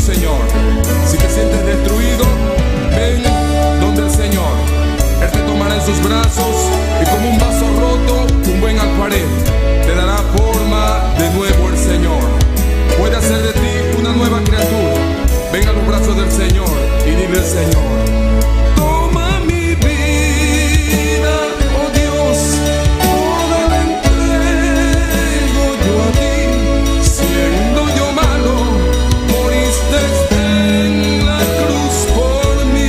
Señor. Si te sientes destruido, ven donde el Señor. Él te tomará en sus brazos y como un vaso roto, un buen alfarero, te dará forma de nuevo el Señor. Puede hacer de ti una nueva criatura. Ven a los brazos del Señor y dile al Señor: toma mi vida, oh Dios, toda la entrego yo a ti. Siendo yo malo, moriste en la cruz por mí.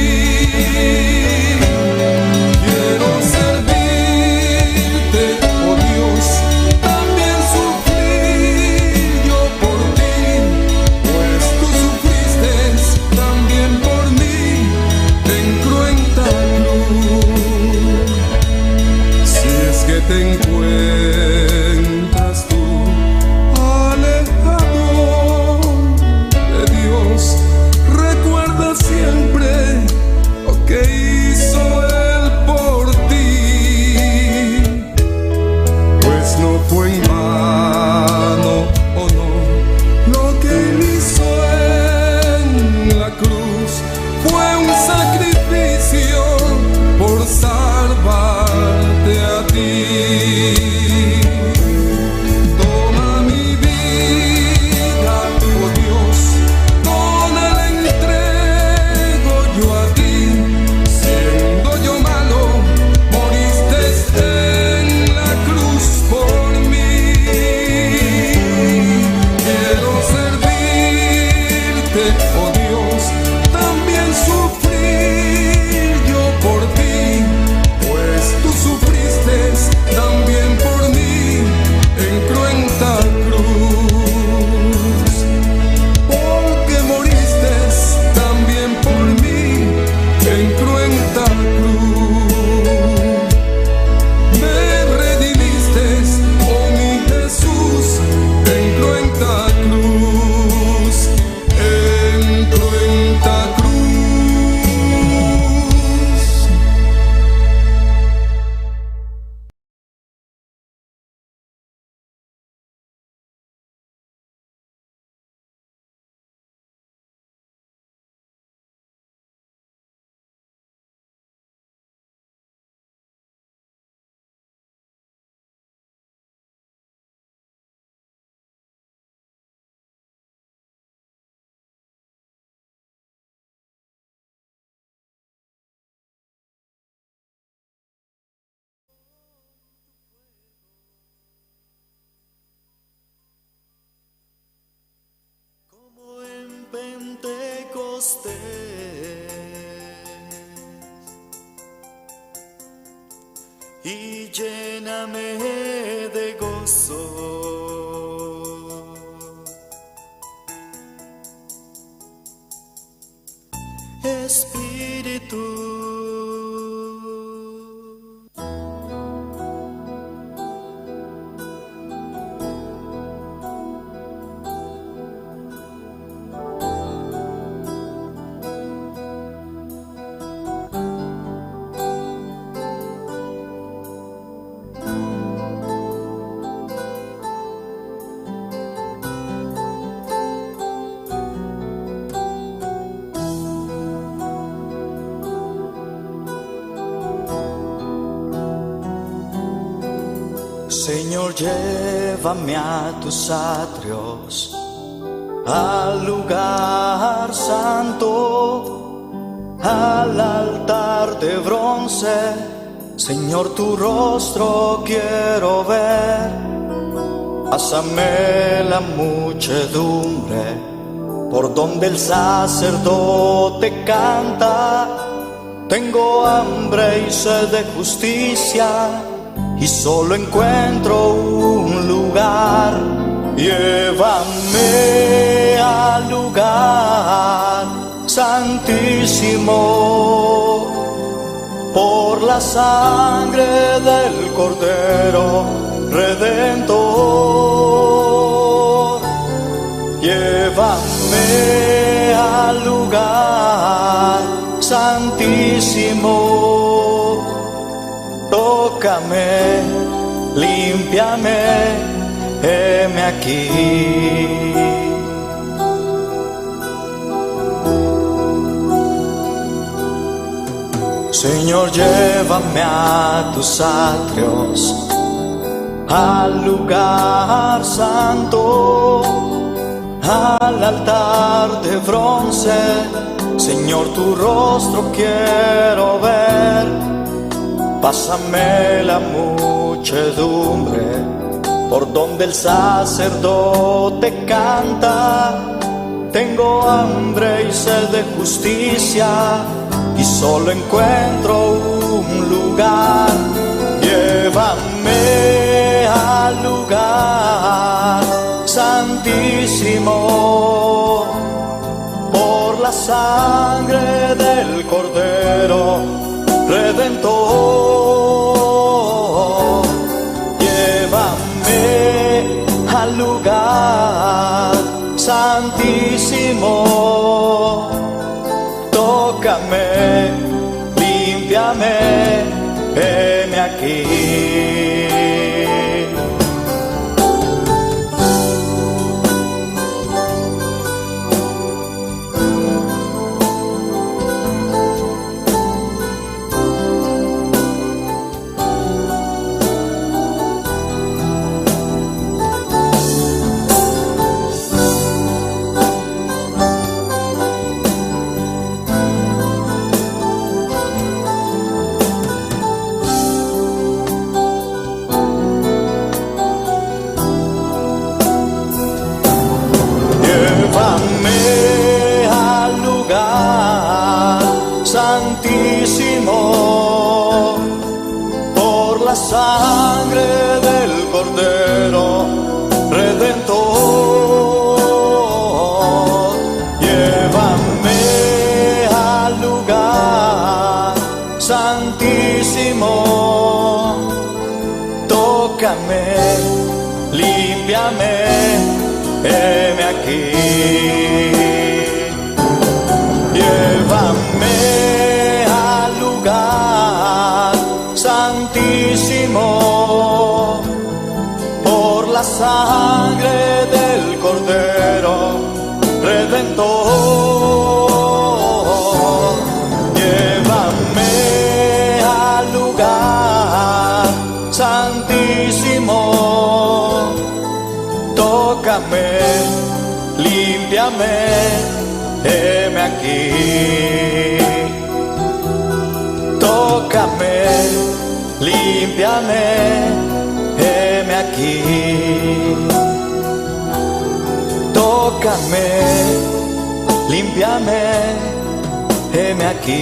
Quiero servirte, oh Dios, también sufrí yo por ti, pues tú sufriste también por mí en cruenta cruz. Si es que te encuentras tú alejado de Dios, recuerda siempre lo que hizo Él por ti, pues no fue en vano, oh no, lo que Él hizo en la cruz fue un sacrificio por salvarte a ti. Toma mi vida, oh Dios, toda la entrego yo a ti. Siendo yo malo, moriste en la cruz por mí. Quiero servirte, oh Dios, también sufrir yo por ti, pues tú sufriste también por mí en cruenta cruz. Porque moriste también por mí en cruenta cruz. Me redimiste, oh mi Jesús, en cruenta cruz, en cruenta cruz. Como en Pentecostés, y lléname de gozo, Espíritu. Señor, llévame a tus atrios, al lugar santo, al altar de bronce. Señor, tu rostro quiero ver. Pásame la muchedumbre por donde el sacerdote canta. Tengo hambre y sed de justicia, y solo encuentro un lugar. Llévame al lugar santísimo, por la sangre del Cordero Redentor. Llévame al lugar santísimo, tócame, límpiame, heme aquí. Señor, llévame a tus atrios, al lugar santo, al altar de bronce. Señor, tu rostro quiero ver. Pásame la muchedumbre por donde el sacerdote canta. Tengo hambre y sed de justicia y solo encuentro un lugar. Llévame al lugar santísimo por la sangre del Cordero Redentor. Llévame al lugar santísimo. Tócame, límpiame, heme aquí. Llévame al lugar santísimo por la sangre del Cordero Redentor. Llévame al lugar santísimo. Tócame, límpiame, heme aquí. Llévame al lugar santísimo por la sangre del Cordero Redentor. Llévame al lugar santísimo. Tócame, límpiame, heme aquí. Tócame, límpiame, heme aquí. Tócame, límpiame, heme aquí.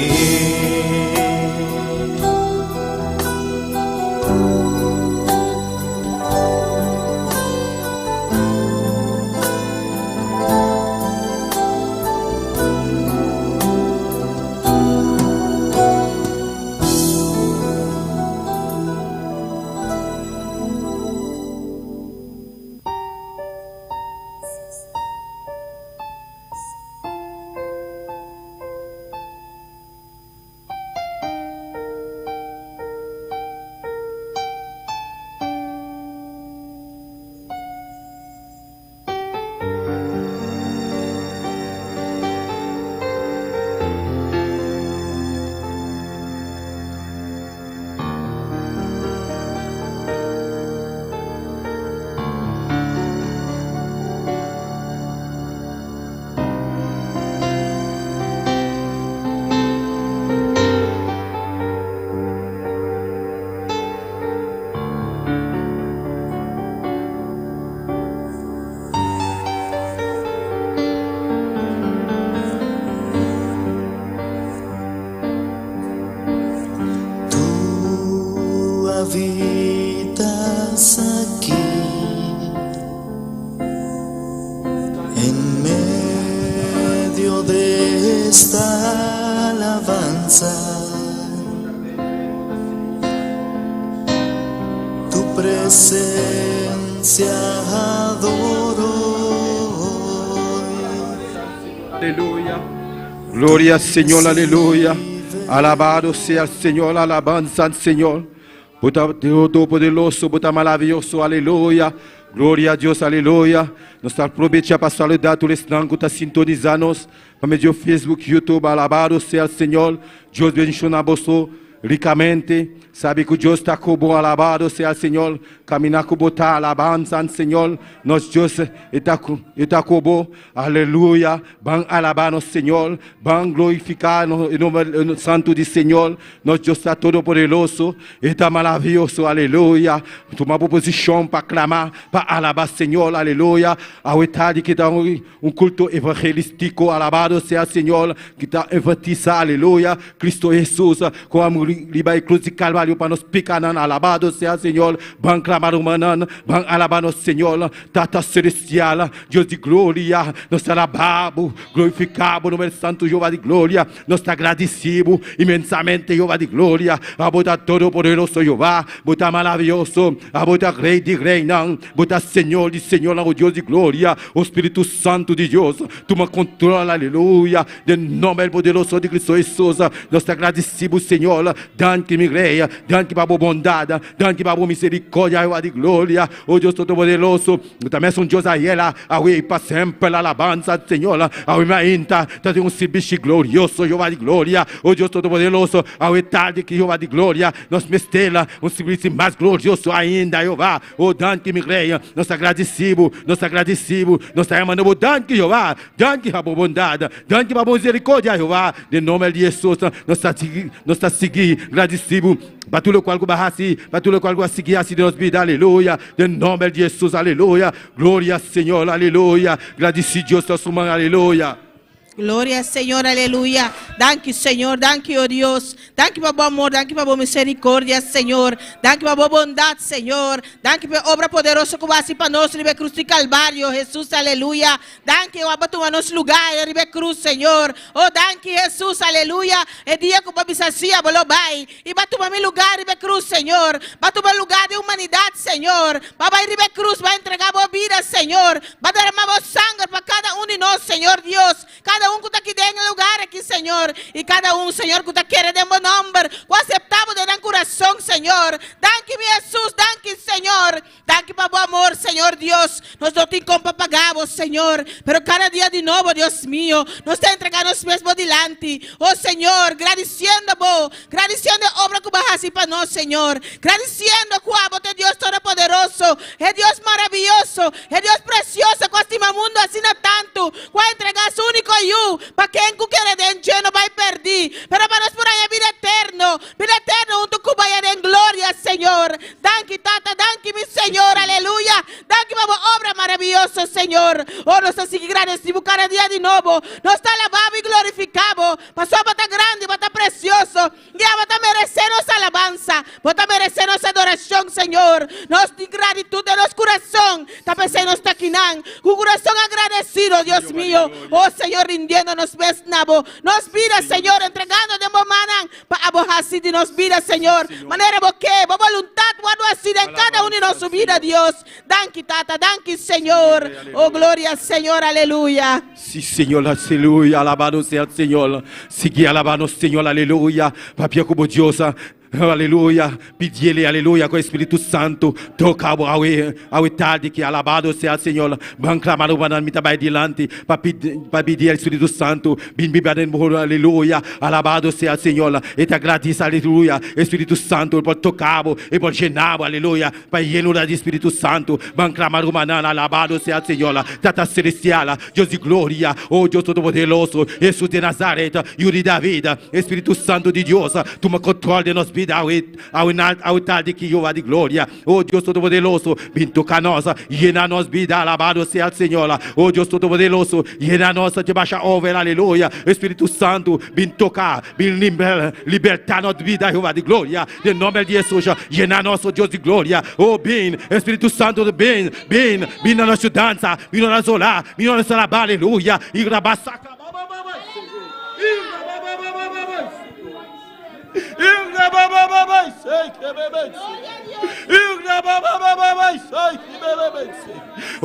Habitas aquí en medio de esta alabanza. Tu presencia adoro. Aleluya. Gloria al Señor, aleluya. Alabado sea el Señor, alabanza al Señor. Bota todo-poderoso, bota maravilhoso, aleluia. Glória a Deus, aleluia. Nós estamos prometidos para saludar todos os estranhos que estão sintonizados. Para meio do Facebook, YouTube, alabado seja o Senhor. Deus bendiga na bolsa ricamente. Sabe que Deus está com bom, alabado seja o Senhor. Caminhar com botar alabança, Senhor. Nós Deus está com bom, aleluia. Vamos alabar nosso Senhor. Vamos glorificar o nome santo do Senhor. Nós Deus está todo poderoso, está maravilhoso, aleluia. Tomar posição para clamar, para alabar o Senhor, aleluia. A verdade que está culto evangelístico, alabado seja o Senhor, que está enfatizado, aleluia. Cristo Jesus, como liba e cruz de Calvário para nos picar, alabado seja o Senhor. Vamos clamar humanan, vamos alabar nosso Senhor, Tata celestial, Deus de glória. Nós alabamos, glorificamos o nome santo, Jeová de glória. Nós agradecemos imensamente, Jeová de glória. A botar todo poderoso, Jeová, botar maravilhoso, a botar rei de reina, botar Senhor de Senhor, o Deus de glória, o Espírito Santo de Deus, toma controle, aleluia, de nome poderoso de Cristo Jesus. Nós agradecemos, Senhor, dante me greia, dante para a bondade, dante para a misericórdia, Jeová de glória, o Deus todo-poderoso. Também são Deus a ela, a para sempre a alabança, Senhor, a ainda, tem um serviço glorioso, Jeová de glória, o Deus todo-poderoso, a tarde que Jeová de glória, nós mestela, um serviço mais glorioso ainda, Jeová, o dante me greia, nós agradecemos, nós amamos, dante Jeová, dante para a bondade, dante para a misericórdia, Jeová, de nome de Jesus, nós está seguindo, agradecemos. Para tudo o qual barrasi, para tudo o qual vai seguir assim Deus vida, aleluia. Em nome de Jesus, aleluia. Glória ao Senhor, aleluia. Agradecido Deus, nosso irmão, aleluia. Gloria al Señor, aleluya. Thank you, Señor. Thank you, oh Dios. Thank you por tu amor. Thank you por tu misericordia, Señor. Thank you por tu bondad, Señor. Thank you por obra poderosa que vas a hacer para nosotros en la cruz de Calvario, Jesús, aleluya. Thank you por tu nuestro lugar en la cruz, Señor. Oh, thank you, Jesús, aleluya. El día que vas a hacer, bolo bai. Y va a tomar mi lugar en la cruz, Señor. Va a tomar lugar de humanidad, Señor. Va a ir en la cruz, va a entregar tu vida, Señor. Va a derramar sangre para cada uno de nosotros, Señor Dios. Cada um que está aqui dentro do lugar aqui, Senhor, e cada um, Senhor, que está querendo em meu nome, que aceptamos de coração, Senhor. Danke, Jesus, danke, Senhor. Danke para o amor, Senhor Deus. Nós não temos como pagar, Senhor, pero cada dia de novo, Deus mío, nós está entregando os mesmos delante. Oh, Senhor, agradecendo a obra que vas a fazer para nós, Senhor. Agradecendo a é Deus todo-poderoso, é Deus maravilhoso, é Deus precioso, que estima o mundo assim tanto, que vai entregar seu único para quem quer dentro não vai perder, pero para nós por aí vida eterna, junto com vai em glória, Senhor. Danke, Tata, danke, meu Senhor, aleluia. Danke para a obra maravilhosa, Senhor. Oh, nós estamos agradecidos cada dia de novo. Nós estamos alabando e glorificamos. Passou para estar grande, para estar precioso. E para estar merecendo nossa alabança, para estar merecendo nossa adoração, Senhor. Nós de gratidão de nosso coração, está pensando nós aqui, com o coração agradecido, Deus mío. Oh, Senhor, rindiendo-nos nos vidas, Senhor, entregando de manan para aborrecer de nos vidas, Senhor. Maneira porque, boa vontade, boa doação em cada um de nossa vida, Deus. Danke, Tata, danke, Senhor. Oh, glória, Senhor, aleluia. Sim, Senhor, aleluia. Alabado seja o Senhor. Seguir alabando o Senhor, aleluia. Papia como Deus. Aleluia, pedir-lhe, aleluia, com o Espírito Santo, tocar ao tarde que alabado seja o Senhor, vamos clamar o banana, me vai diante, para pedir ao Espírito Santo, aleluia, alabado seja o Senhor, e te agradeço, aleluia, Espírito Santo, por tocar e por genar, aleluia, para llenar de Espírito Santo, vamos clamar o banana, alabado seja o Senhor, Tata celestial, Deus de glória, oh Deus todo-poderoso, Jesus de Nazaré, Yuri da vida, Espírito Santo de Deus, toma controle de nós vidas. Ao tarde que Jeová de glória, oh Deus todo-poderoso, vem tocar nós, llena nós vida, alabado seja o Senhor, oh Deus todo-poderoso, llena nós de baixa over, aleluia, Espírito Santo, vem tocar, vem libertar nós vida, Jeová de glória, em nome de Jesus, llena nós, oh Deus de glória, oh vem, Espírito Santo, vem na nossa dança, vem na nossa olhar, vem na nossa alabar, aleluia, e grabaçaca.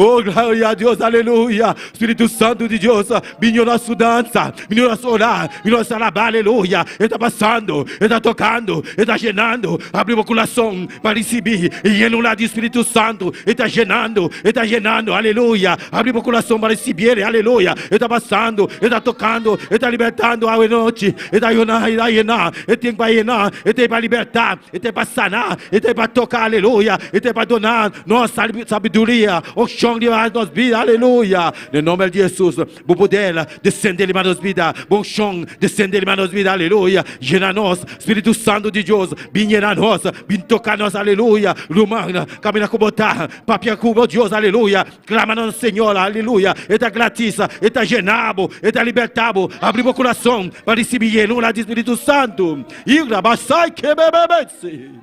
Oh, glória a Deus, aleluia. Espírito Santo de Deus, vinho nosso dança, vinho nosso orar, vinho nosso alabar, aleluia. Ele está passando, ele está tocando, ele está llenando. Abre o coração para receber. E lleno lá do Espírito Santo, ele está llenando, aleluia. Abre o coração para receber, aleluia. Ele está passando, ele está tocando, ele está libertando a noite. Ele está llenando, ele tem para llenar, ele tem para libertar, ele tem para sanar, ele tem para tocar, aleluia. Ele tem para donar nossa sabedoria, o chão de nossas vidas, aleluia. No nome de Jesus, o poder descender em nossas vidas, bom chão descender em nossas vidas, aleluia. Llena nós, Espírito Santo de Deus, vem llenar nós, vem tocar nós, aleluia. Romana, caminha com botar, papia com Deus, aleluia. Clama nosso Senhor, aleluia. Ele está gratis, ele está llenado, ele está libertado. Abre o coração para receber llenura do Espírito Santo. E grabasai que bebê.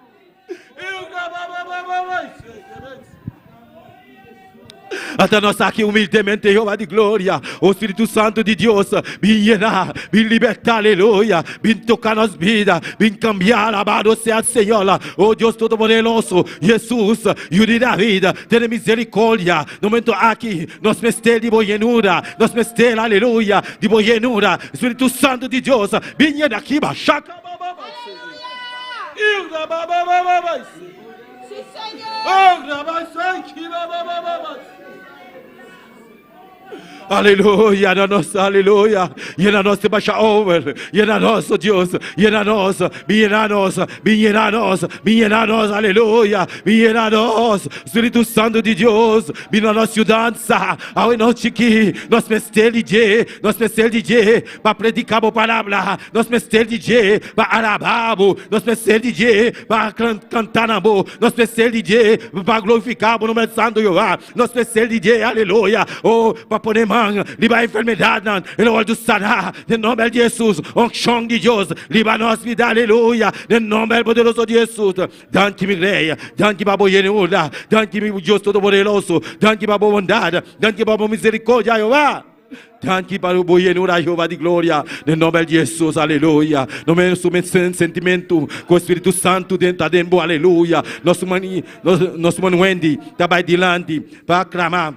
Até nós aqui humildemente, Jeová de glória, o Espírito Santo de Deus, vem llenar, vem libertar, aleluia, vem tocar nas vidas, vem cambiar, alabado seja o Senhor, oh Deus Todo-Poderoso, Jesus, Yuri da vida, tenha misericórdia, no momento aqui, nós mestre de boienura, nós mestre, aleluia, de boienura, Espírito Santo de Deus, vem llenar aqui, baixaca, Sí, Señor. Aleluia, na nossa, aleluia. E na nossa baixa over. E na nossa Deus. E na nossa. E na nossa. E na nossa. E na nossa, aleluia. E na nossa. Espírito Santo de Deus. E na nossa dança. Ao noite que nós mestre de. Nós mestre de. Para predicar a palavra. Nós mestre de. Para alabar. Nós mestre de. Para cantar na boca. Nós mestre de. Para glorificar o nome santo de Jeová. Nós mestre de. Aleluia. Oh, para poder liba a enfermidade, ele vai sanar, em nome de Jesus, o chão de Deus, liba nossa vida, aleluia, em nome poderoso de Jesus. Danke-me, Rei, danke-me, Babo Yenura, danke-me, Deus Todo-Poderoso, danke-me, Babo Bondade, danke-me, Babo Misericórdia, Jeová. Danke para o Boienura, Jeová de glória, em nome de Jesus, aleluia. No meu sentimento, com o Espírito Santo dentro de nós, aleluia. Nosso mano Wendy, está adiante para clamar.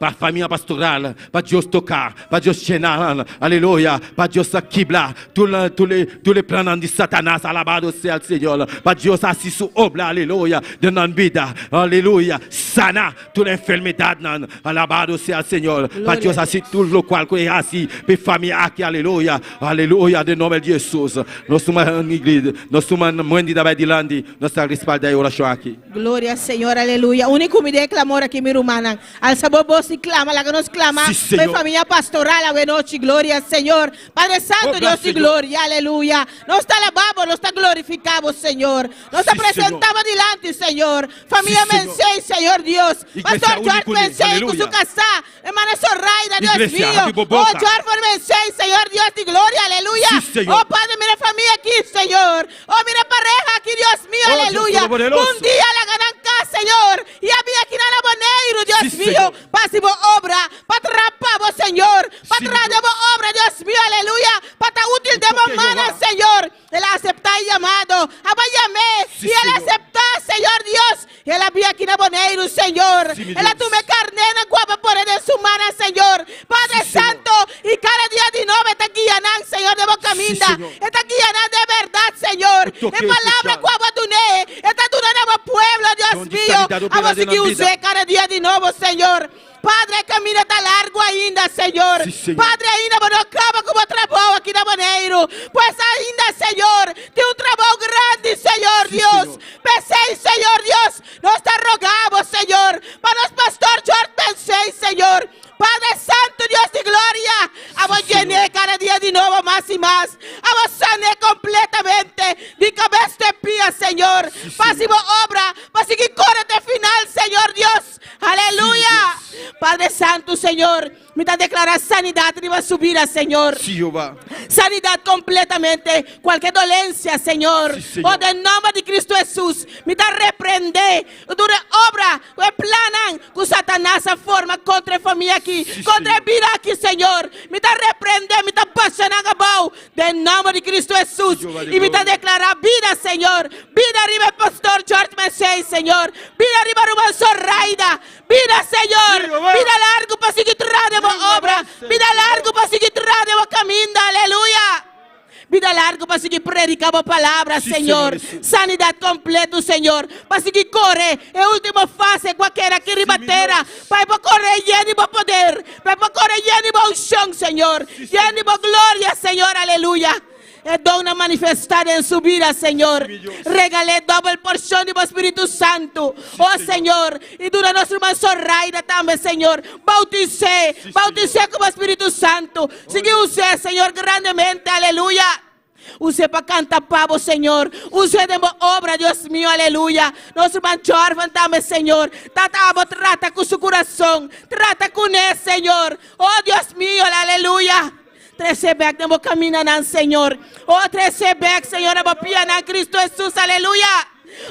Para a família pastoral, para Deus tocar, para Deus chenar, aleluia, para Deus quebrar tous les plans de Satanás, alabado seja o Senhor, para Deus assistir obra, aleluia, de nossa vida, aleluia, sana toda enfermidade, alabado seja o Senhor, para Deus assistir tudo o qual é assim, para a família aqui, aleluia, aleluia, de nome de Jesus. Nosso igreja, nosso mãe de David Landi, nossa respalda e oração aqui. Glória ao Senhor, aleluia. Único me dê clamor aqui, meu irmão. Al sabor vos y clama, la que nos clama, sí, mi familia pastoral, a noche, gloria al Señor. Padre Santo, Dios y gloria, aleluya. Nos está alabado, nos está glorificado, Señor. Nos está presentado delante, Señor. Familia Mensei, Señor Dios. Pastor George Mensei, con su casa. Hermana Sorraida, Dios mío. Oh, George Mensei, Señor Dios y gloria, aleluya. Oh, Padre, mira familia aquí, Señor. Oh, mira pareja aquí, Dios mío, aleluya. Un día la ganan casa, Señor. Y había aquí en la Boneiro, Dios mío. Pasivo obra, para trapar, Señor. Para traer obra, Dios mío, aleluya. Para útil de mamá, Señor. Él acepta el llamado. Abayame. Y él acepta, Señor Dios. Y él había aquí en la Boneiro, Señor. Él atume carne en guapa por él en su mano, Señor. Padre Santo. Y cada día de nuevo está guiando, Señor, de boca minda. Está guiando de verdad, Señor. En palabra guapa tu ne. Está tu nuevo pueblo, Dios mío. Vamos a seguir usted cada día de nuevo, Señor. Padre, el camino está largo ainda, Señor. Padre, ainda não acaba como trabalho aqui na Boneiro. Pois ainda, Senhor, tem trabalho grande, Senhor Deus. Pensei, Senhor Deus, nós te rogamos, Senhor, para os pastor George Pensei, Senhor. Padre Santo, Dios de gloria, vamos llenar cada día de nuevo más y más. Vamos sanar completamente de cabeza de pie, Señor. Pasivo obra, para seguir corte final, Señor Dios. Aleluya. Padre Santo, Señor, me da declarar sanidad y va a subir, Señor. sanidad completamente, cualquier dolencia, Señor. Sí, Señor. Oh, del nombre de Cristo Jesús, me da reprender, dure obra, planan con Satanás a forma contra la familia aquí, Sí, contra la Señor. vida aquí, Señor. Me da reprender, me da apasionar abajo, del nombre de Cristo Jesús, Jehová de y me da gloria. declarar vida, Señor. Vida arriba el pastor George Mesey, Señor. Vida arriba Rubén Sorraida. Vida, Señor. Jehová. Vida largo para seguir trayendo Jehová, obra. Señor. Vida largo para seguir trayendo camino. Aleluya. Vida largo para seguir predicando palabras, Sí, Señor. Señor Jesús. Sanidad completa, Señor. Para seguir correr en última fase, cualquiera que ribatera. Para correr lleno de poder. Para correr lleno de unción, Señor. Lleno de gloria, Señor. Aleluya. Es una manifestar en su vida, Señor. Sí, mi Dios. Regale doble porción de Espíritu Santo. Oh, Señor. Y dura nuestro hermano Sorraida también, Señor. Bauticé. Sí, Bauticé como Espíritu Santo. Sigue usted, Señor, grandemente. Aleluya. Use para cantar pavo, Señor. Use de obra, Dios mío, aleluya. Nuestro hermano Jorvan también, Señor. Trata con su corazón. Trata con él, Señor. Oh, Dios mío, aleluya. 13 back de caminan, Señor. Oh, 13 back, Señor, de piana Cristo Jesús, aleluya.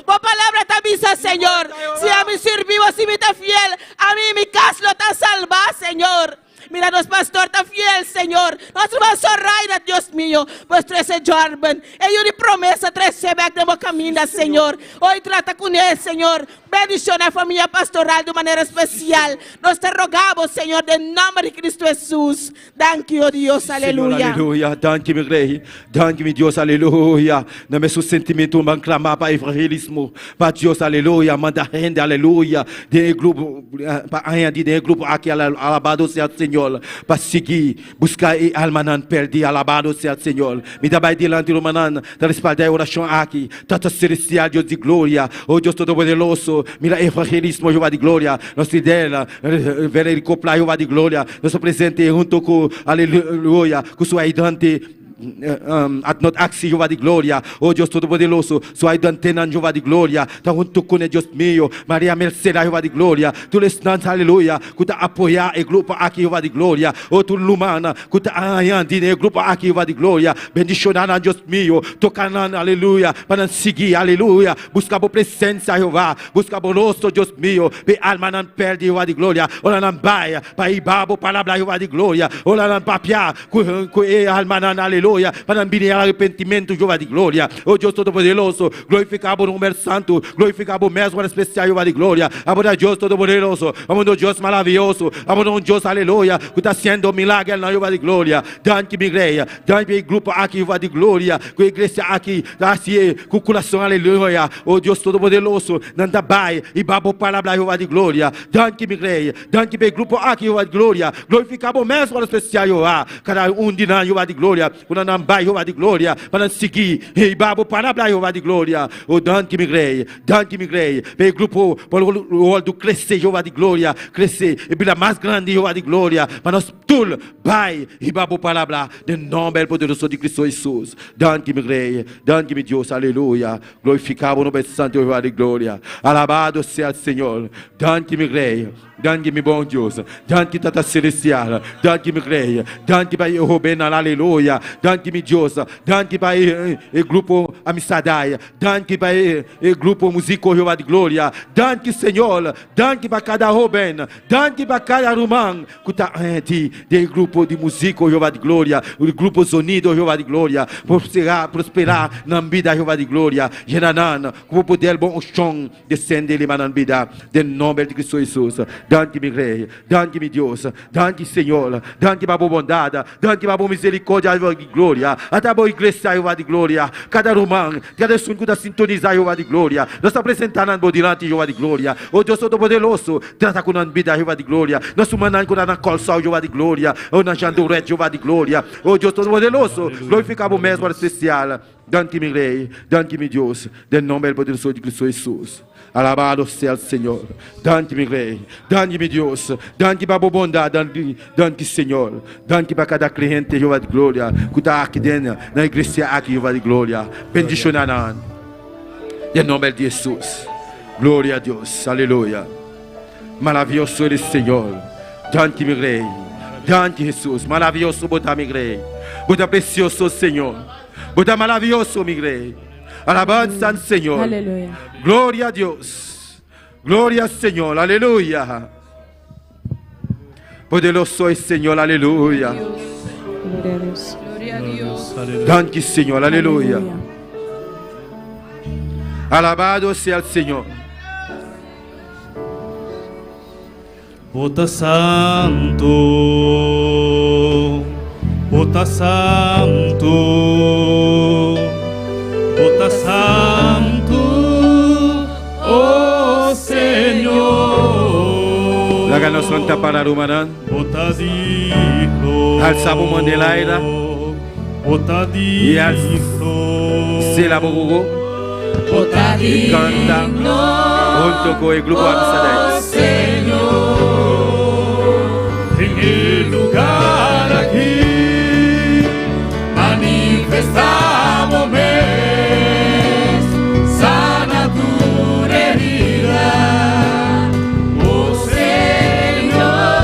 Por palabra te avisa, Señor. Si a mí sirvivo, si me está fiel, a mí mi casa lo está salva, Señor. Mira, nuestro pastor está fiel, Señor. Nuestro pastor Raida, Dios mío. Pues 13 Jordan. Ellos de promesa 13 back de camina, Señor. Hoy trata con él, Señor. Bendición a la familia pastoral de manera especial. Nos te rogamos, Señor, en nombre de Cristo Jesús. Thank you, Dios, Senhor, aleluya. aleluia. Danke-me, Rei. Danke-me, Deus, aleluia. Não me sentimento, vamos clamar para evangelismo. Para Deus, aleluia. Manda rende, aleluia. De grupo, para rende, de grupo aqui, alabado seja o Senhor. Para seguir, buscar e alma não perder, alabado seja o Senhor. Me dá bem delante do manan, da respaldar a oração aqui. Tata celestial, Deus de glória. Oh, Deus todo-poderoso. Mira evangelismo, Jeová de glória. Nós te dela, vericoplar, Jeová de glória. Nós presente junto com, aleluia, com sua idante. Not axi, Jehová de glória, oh Deus todo-poderoso, sua antena, Jehová de glória, tá junto com Deus meu, Maria Mercedes, Jehová de glória, tu lestantes, aleluia, que tá apoiar o grupo aqui, Jehová de glória, oh tu lumana, que tá apoiando o grupo aqui, Jehová de glória, bendicionando Deus meu, tocando, aleluia, para seguir, aleluia, buscar a presença, Jeová, buscar o rosto, Deus meu, be alma não perde, Jehová de glória, ora não baia, para ir babo, palavra, Jehová de glória, ora não papiar, com alma não, aleluia, para vir arrependimento, Jeová de glória. Oh Deus todo-poderoso, glorificado o número santo, glorificado o mesmo especial, Jeová de glória. Amor a Deus todo-poderoso, amor a Deus maravilhoso, amor a Deus, aleluia, que está sendo milagre na Jeová de glória. Danke, minha igreja, danke, grupo aqui, Jeová de glória, com a igreja aqui, assim, com o coração, aleluia. Oh Deus todo-poderoso, nanda bai, e babo palavra, Jeová de glória. Danke, minha igreja, danke, grupo aqui, Jeová de glória, glorificado o mesmo especial, Jeová, cada de nós, Jeová de glória. Não vai, Jeová de glória, para seguir, e babo para Jeová de glória, o danke-me igreja, o grupo, para o olho crescer, Jeová de glória, crescer, e bila mais grande, Jeová de glória, para nós tudo, vai, e babo para de nome poderoso de Cristo Jesus, danke-me igreja, danke-me Deus, aleluia, glorificado no santo Jeová de glória, alabado seja o Senhor, danke-me igreja, danke-me bom Deus, danke tata celestial, danke-me igreja, danke para Jeová, aleluia, danke-me Deus, danke para o grupo Amistadaia, danke para o grupo Músico Jeová de Glória, danke Senhor, danke para cada Ruben, danke para cada Romão, que está do grupo de Músico Jeová de Glória, o grupo Sonido Jeová de Glória, prosperar na vida Jeová de Glória, Genanan, como poder bom chão descende ele na vida, em nome de Cristo Jesus, danke-me Rei, danke-me Deus, danke Senhor, danke para a bondade, danke para a misericórdia de glória, até a boa igreja, Jeová de glória, cada romão, cada som que está sintonizado, Jeová de glória, nós apresentando no dilante, Jeová de glória, o Deus todo-poderoso, trata com a vida, Jeová de glória, nós humanos com a colsal, Jeová de glória, o na jandurete, Jeová de glória, o Deus todo-poderoso, glorificado o mesmo especial, danke-me Rei, danke-me Deus, em nome poderoso de Cristo Jesus. Alabado seja o Senhor. Danke-me, Rei. Danke-me, Deus. Danke para a bondade. Danke, Senhor. Danke para cada cliente, Jeová de glória. Que está aqui dentro, na igreja aqui, Jeová de glória. Bendicionarão. Em nome de Jesus. Glória a Deus. Aleluia. Maravilhoso é o Senhor. Danke-me, Rei. Grande Jesus, maravilhoso botar mi grey. Botar precioso Senhor. Botar maravilhoso mi grey. Alabanza al Señor. Aleluya. Gloria a Dios. Gloria al Señor. Aleluya. Poderoso es Señor. Aleluya. Gloria a Dios. Gloria a Dios. Grande Señor. Aleluya. Alabado sea el Señor. Bota santo, bota santo, bota santo, oh Senhor. Laga nos canta para rumanan. Bota digno, Alçamos mandelaira. bota E al digno, se la bogo. Bota E canta junto con el grupo Amistad. Senhor. en el lugar aquí manifestamos sana tu herida, oh Señor.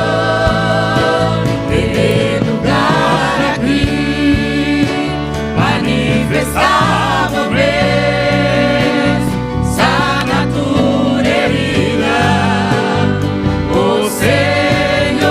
En el lugar aquí manifestamos sana tu herida, oh Señor.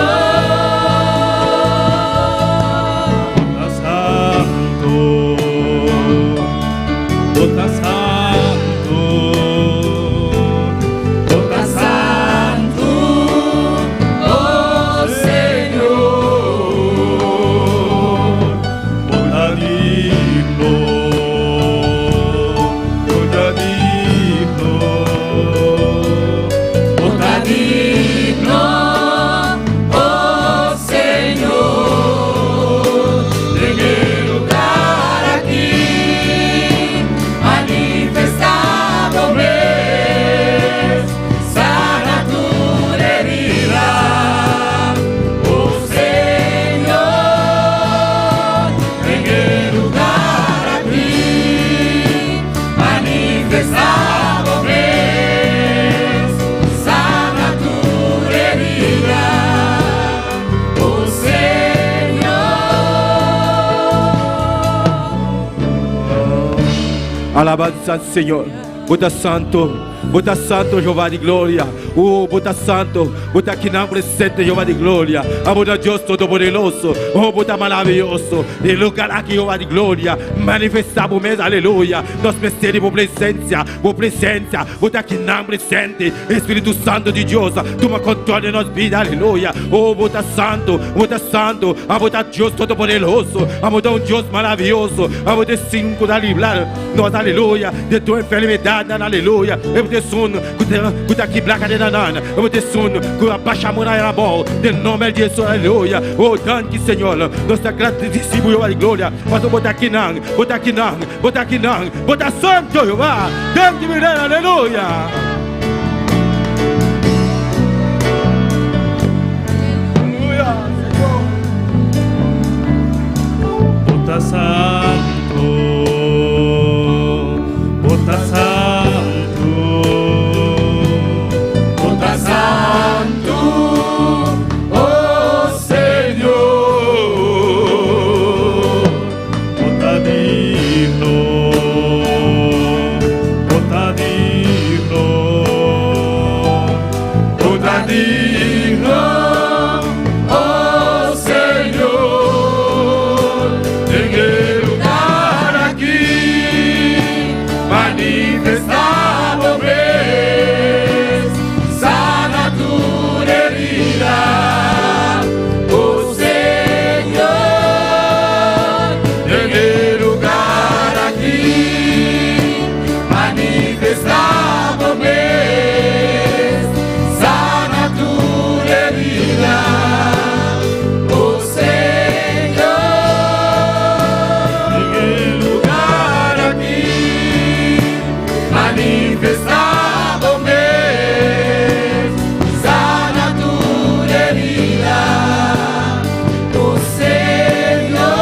Alabanza al Señor. Bota santo Jehová de gloria. Oh, bota santo, bota aqui na presente Jehová de gloria. Bota Dios Todopoderoso. Oh, bota maravilhoso. El lugar aqui Jehová de gloria. Manifestamos mesmo, aleluia. Nós precisamos por presença. Bota aqui na presente. Espírito Santo de Deus, toma controle de nossa vida, aleluia. Oh, bota santo. Bota Deus Todopoderoso. Bota Deus maravilhoso. Bota cinco da livrar nós, aleluia. De tua enfermidade, aleluia. Eu te sono, que aqui blaca de nanana. Eu te sono, que abaixa a mão na bola. De nome de Jesus, aleluia. Oh, danke, Senhor. Nós te agradecemos, a glória. Mas bota aqui não, bota santo, Jeová. Danke, meu Deus, aleluia. Bota santo, bota santo, bota santo, oh Senhor. Bota digno, bota digno, bota digno, oh Senhor. En el lugar aquí manifestamos sana tu herida, oh Señor. En el lugar aquí manifestamos sana tu herida, oh Señor. En el lugar aquí manifestamos sana tu herida, oh Señor.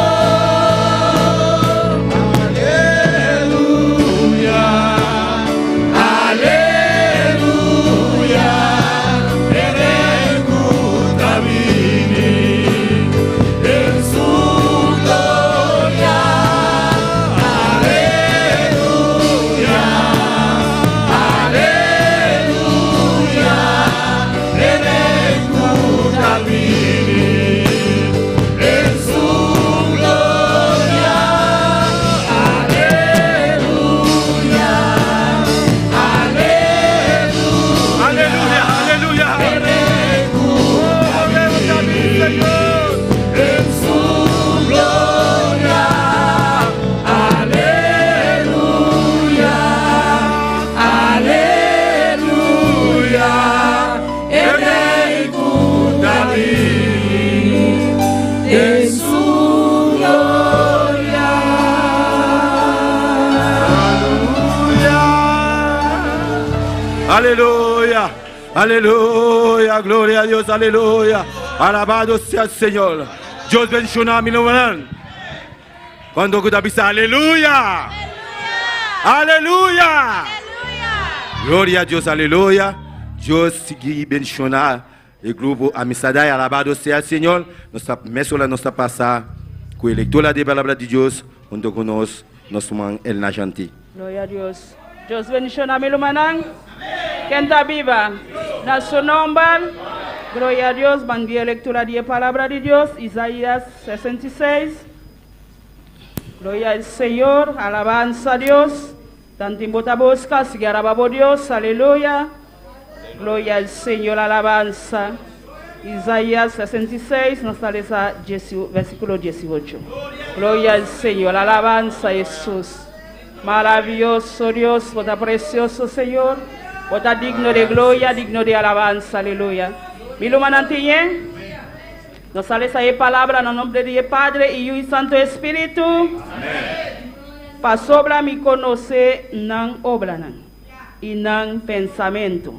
Aleluya. Aleluya. Gloria a Dios. Aleluya. Alabado sea el Señor. Dios bendiga a mi hermano. Cuando tú dices aleluya. Aleluya. Gloria a Dios. Aleluya. Dios sigue bendicionando el grupo Amisadai. Alabado sea el Señor. Nuestra mesa nos pasa con la lectura de la palabra de Dios junto con nosotros, nuestro el Najanti. Gloria a Dios. Dios bendiga a mi hermano. Quien está viva, en su nombre, gloria a Dios, bandía lectura de la palabra de Dios, Isaías 66. Gloria al Señor, alabanza a Dios. Tanto bota busca, sigue alabando a Dios, aleluya. Gloria al Señor, alabanza. Isaías 66, nos sale esa versículo 18. Gloria al Señor, alabanza a Jesús. Maravilloso Dios, vota precioso Señor. Vota digno de gloria, digno de alabanza, aleluya. Mi lumanantiñe, nos sale esa palabra en el nombre de Padre, Hijo y Santo Espíritu. Pa sobra mi conoce nan obra nan, y nan pensamiento.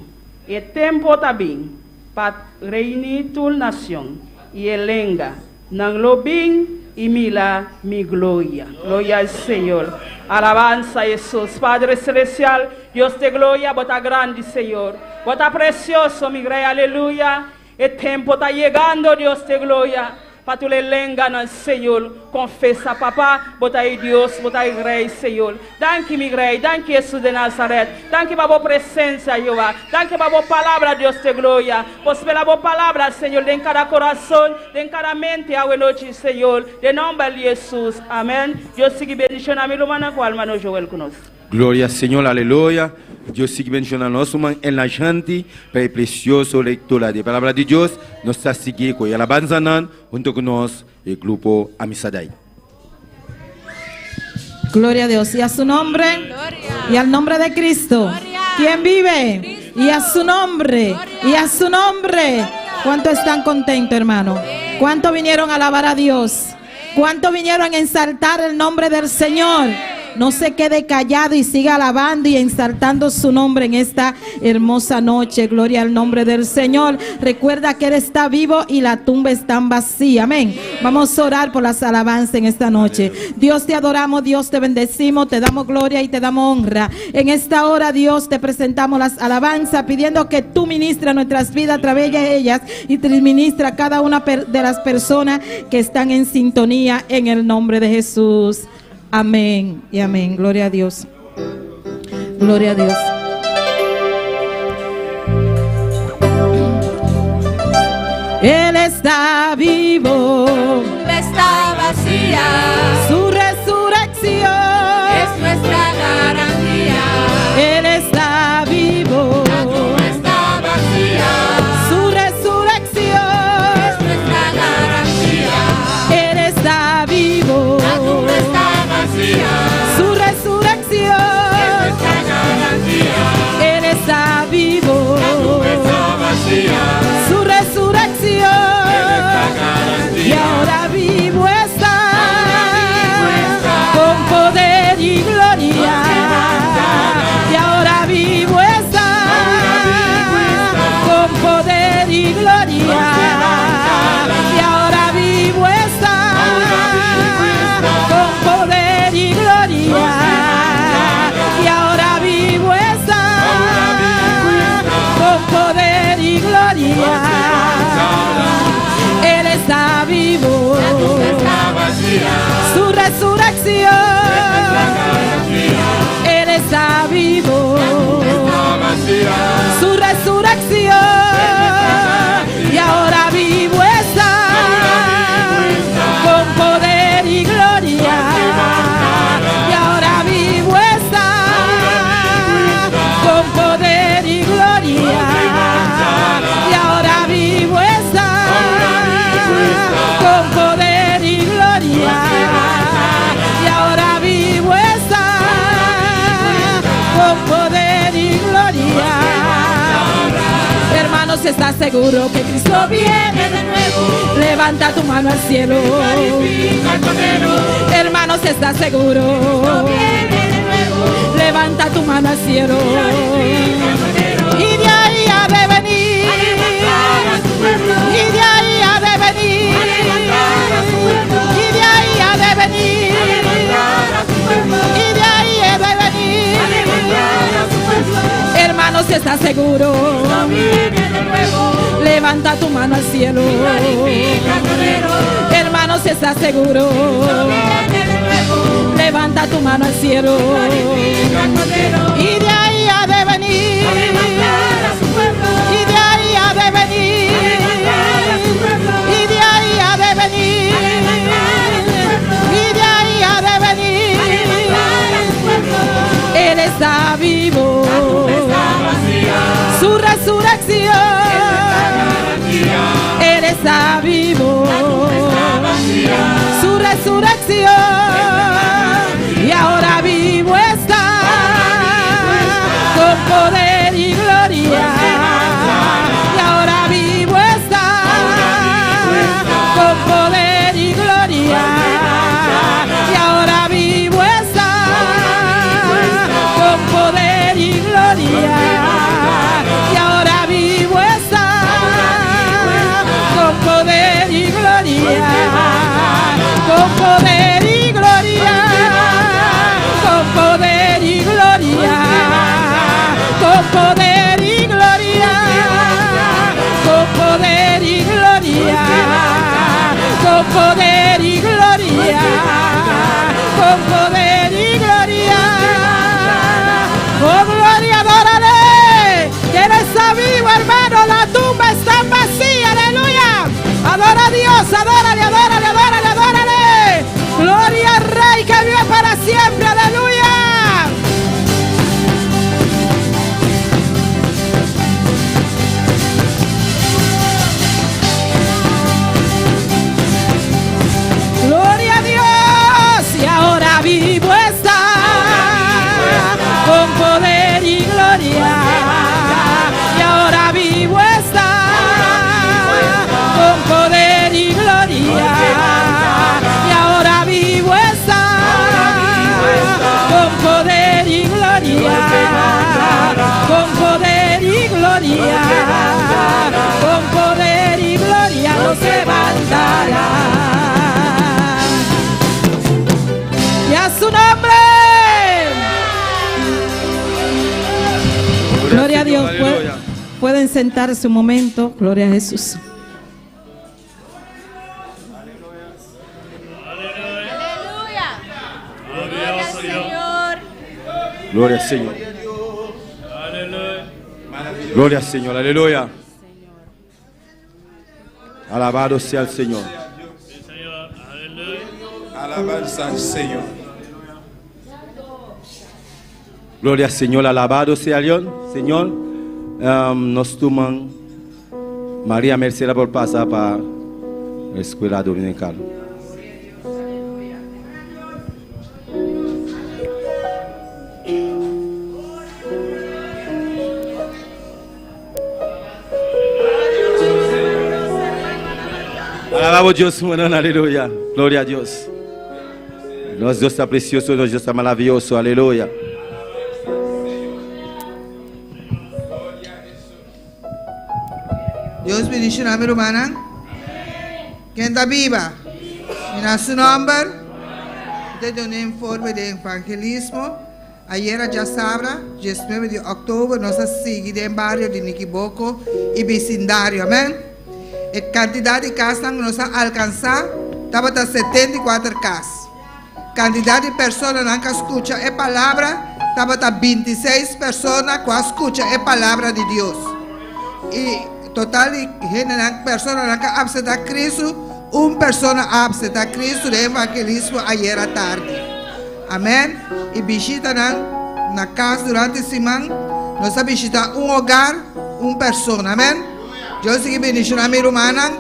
Y tiempo también, pa reunir tu nación, y el lenga, nan lo bien, y mira mi gloria. Gloria al Señor. Alabanza a Jesús. Padre Celestial, Dios de gloria, bota grande, Señor. Bota precioso, mi rey, aleluya. El tiempo está llegando, Dios de gloria. Para tu le lengan al Señor. Confesa, papá, bota ahí Dios, bota ahí rey, Señor. Danke, mi rey, danke Jesús de Nazaret. Danke para tu presencia, Jehová. Danke para tu palabra, Dios de gloria. Pues la tu palabra, Señor, de en cada corazón, de en cada mente, a noche, Señor. De nombre de Jesús. Amén. Dios sigue bendición a mi hermana, cual hermano Joel con nosotros. Gloria al Señor, aleluya. Dios sigue bendicionando a nosotros en la gente, para el precioso lectura de la palabra de Dios. Nos está siguiendo con la alabanza junto con nosotros, el grupo Amisadai. Gloria a Dios. Y a su nombre. Gloria. Y al nombre de Cristo. Gloria. ¿Quién vive? Cristo. Y a su nombre. Gloria. Y a su nombre. Gloria. ¿Cuántos están contentos, hermano? ¿Cuántos vinieron a alabar a Dios? ¿Cuántos vinieron a exaltar el nombre del Señor? No se quede callado y siga alabando y exaltando su nombre en esta hermosa noche. Gloria al nombre del Señor. Recuerda que Él está vivo y la tumba está vacía. Amén. Vamos a orar por las alabanzas en esta noche. Dios, te adoramos, Dios, te bendecimos, te damos gloria y te damos honra. En esta hora, Dios, te presentamos las alabanzas pidiendo que tú ministras nuestras vidas a través de ellas y te ministra a cada una de las personas que están en sintonía en el nombre de Jesús. Amén y amén. Gloria a Dios. Gloria a Dios. Él está vivo. Está vacía. Su resurrección es nuestra garantía. Él está vivo. La tumba está vacía. Su resurrección es nuestra garantía. Él está vivo. La tumba está vacía. Su resurrección es nuestra garantía. Él está vivo. La tumba está vacía. Su resurrección y ahora vivo está, con poder y gloria. Y ahora vivo está, con poder y gloria. Y ahora vivo está, con poder y gloria. Y ahora vivo está, con poder y gloria. Él está vivo. La tumba está vacía. Su resurrección. Él está vivo. Está vacía. Su resurrección. Y ahora vivo está, con poder y gloria. Y ahora vivo está, con poder y gloria. Y ahora vivo está, con poder y gloria. Y ahora vivo está, con poder y gloria. Hermanos, si estás seguro que Cristo viene de nuevo, levanta tu mano al cielo. Hermanos, si estás seguro, levanta tu mano al cielo. está seguro. Levanta tu mano al cielo. Hermano, si está seguro. Levanta tu mano al cielo. Y de ahí ha de venir. Y de ahí ha de venir. Y de ahí ha de venir. Y de ahí ha de venir. Él está vivo. Su resurrección. Él está vivo. Su resurrección. Y ahora vivo está. Con poder y gloria. Y ahora vivo está. Con poder y gloria. Y ahora vivo está. Con poder y gloria. Y ahora vivo está. Con poder y gloria. Con poder y gloria. Con poder y gloria. Con poder y gloria. Con poder y gloria. Con poder y gloria. Con poder y gloria. Oh, gloria, adórale. Que Él está vivo, hermano. La tumba está vacía, aleluya. Adora a Dios, adórale, adórale, adórale, adórale. Gloria al Rey que vive para siempre, aleluya. Gloria a Dios. Y ahora vivo está. Con poder y gloria. Y ahora vivo está. Con poder y gloria. Y ahora vivo está. Con poder y gloria. Con poder y gloria. Con poder y gloria nos levantará. Y a su nombre. Gloria a Dios. Pueden sentarse un momento. Gloria a Jesús. Gloria al Señor. Gloria al Señor, aleluya. Alabado sea el Señor. Alabanza al Señor. Gloria al Señor, alabado sea el Señor. Nos toman María Mercedes por pasar para la escuela dominical. Alabamos a Dios, hermano, aleluya. Gloria a Dios. Nuestro Dios está precioso, nuestro Dios está maravilloso, aleluya. Dios bendice a mi hermana. ¿Quién está viva? En su nombre, de un informe de evangelismo. Ayer ya sabrá, 19 de octubre, nos sigue en el barrio de Niquiboco y vecindario. Amén. La cantidad de casas nos ha alcanzado, estaba a 74 casas. Cantidad de personas que escuchan la palabra, estaba a 26 personas que escuchan la palabra de Dios. Y total de personas que aceptan a Cristo, una persona acepta a Cristo de evangelismo ayer a tarde. Amén. Y visitan na casa durante la semana, nos visitamos un hogar, una persona. Amén. Dios sigue bendiciendo a mi hermana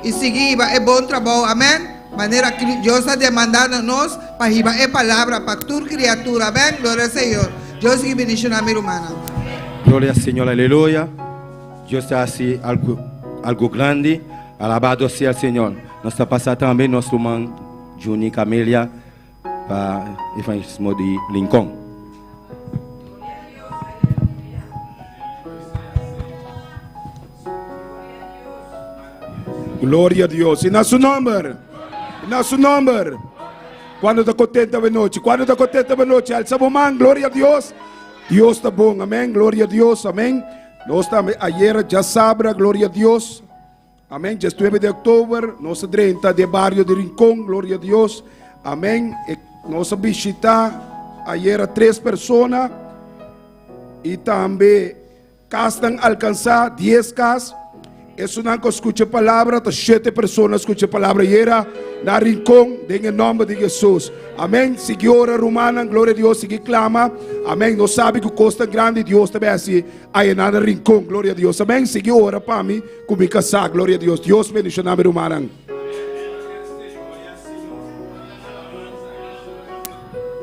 y sigue el buen trabajo. Amén. Manera que Dios está demandando-nos para llevar la palabra para tu criatura. Amén. Gloria al Señor. Dios sigue bendiciendo a mi hermana. Gloria al Señor, aleluya. Dios está así algo grande. Alabado sea el Señor. Nos está pasando también nuestro hermano Johnny Camelia para el evangelismo de Lincoln. Glória a Deus. E nosso nome. Quando está contente da noite. Quando está contente da noite. Alça a mão. Glória a Deus. Dios está bom, amén. Gloria a Dios, amén. Nossa ayer já sabe, glória a Deus. Amém. Dia 9 de outubro, nossa 30 de barrio de Rincón, glória a Deus. Amém. Nossa visita ayer 3 pessoas e também casam alcançar 10 casas. Isso não escuta a palavra, 7 pessoas escutam a palavra ayer na Rincón, em nome de Jesus. Amém. Sigue ora romana, glória a Deus, sigue clama. Amém. Não sabe que o custa grande, Deus também assim. Aí na Rincón, glória a Deus. Amém. Sigue ora para mim, comigo casar, glória a Deus. Deus bendiga o nome romana.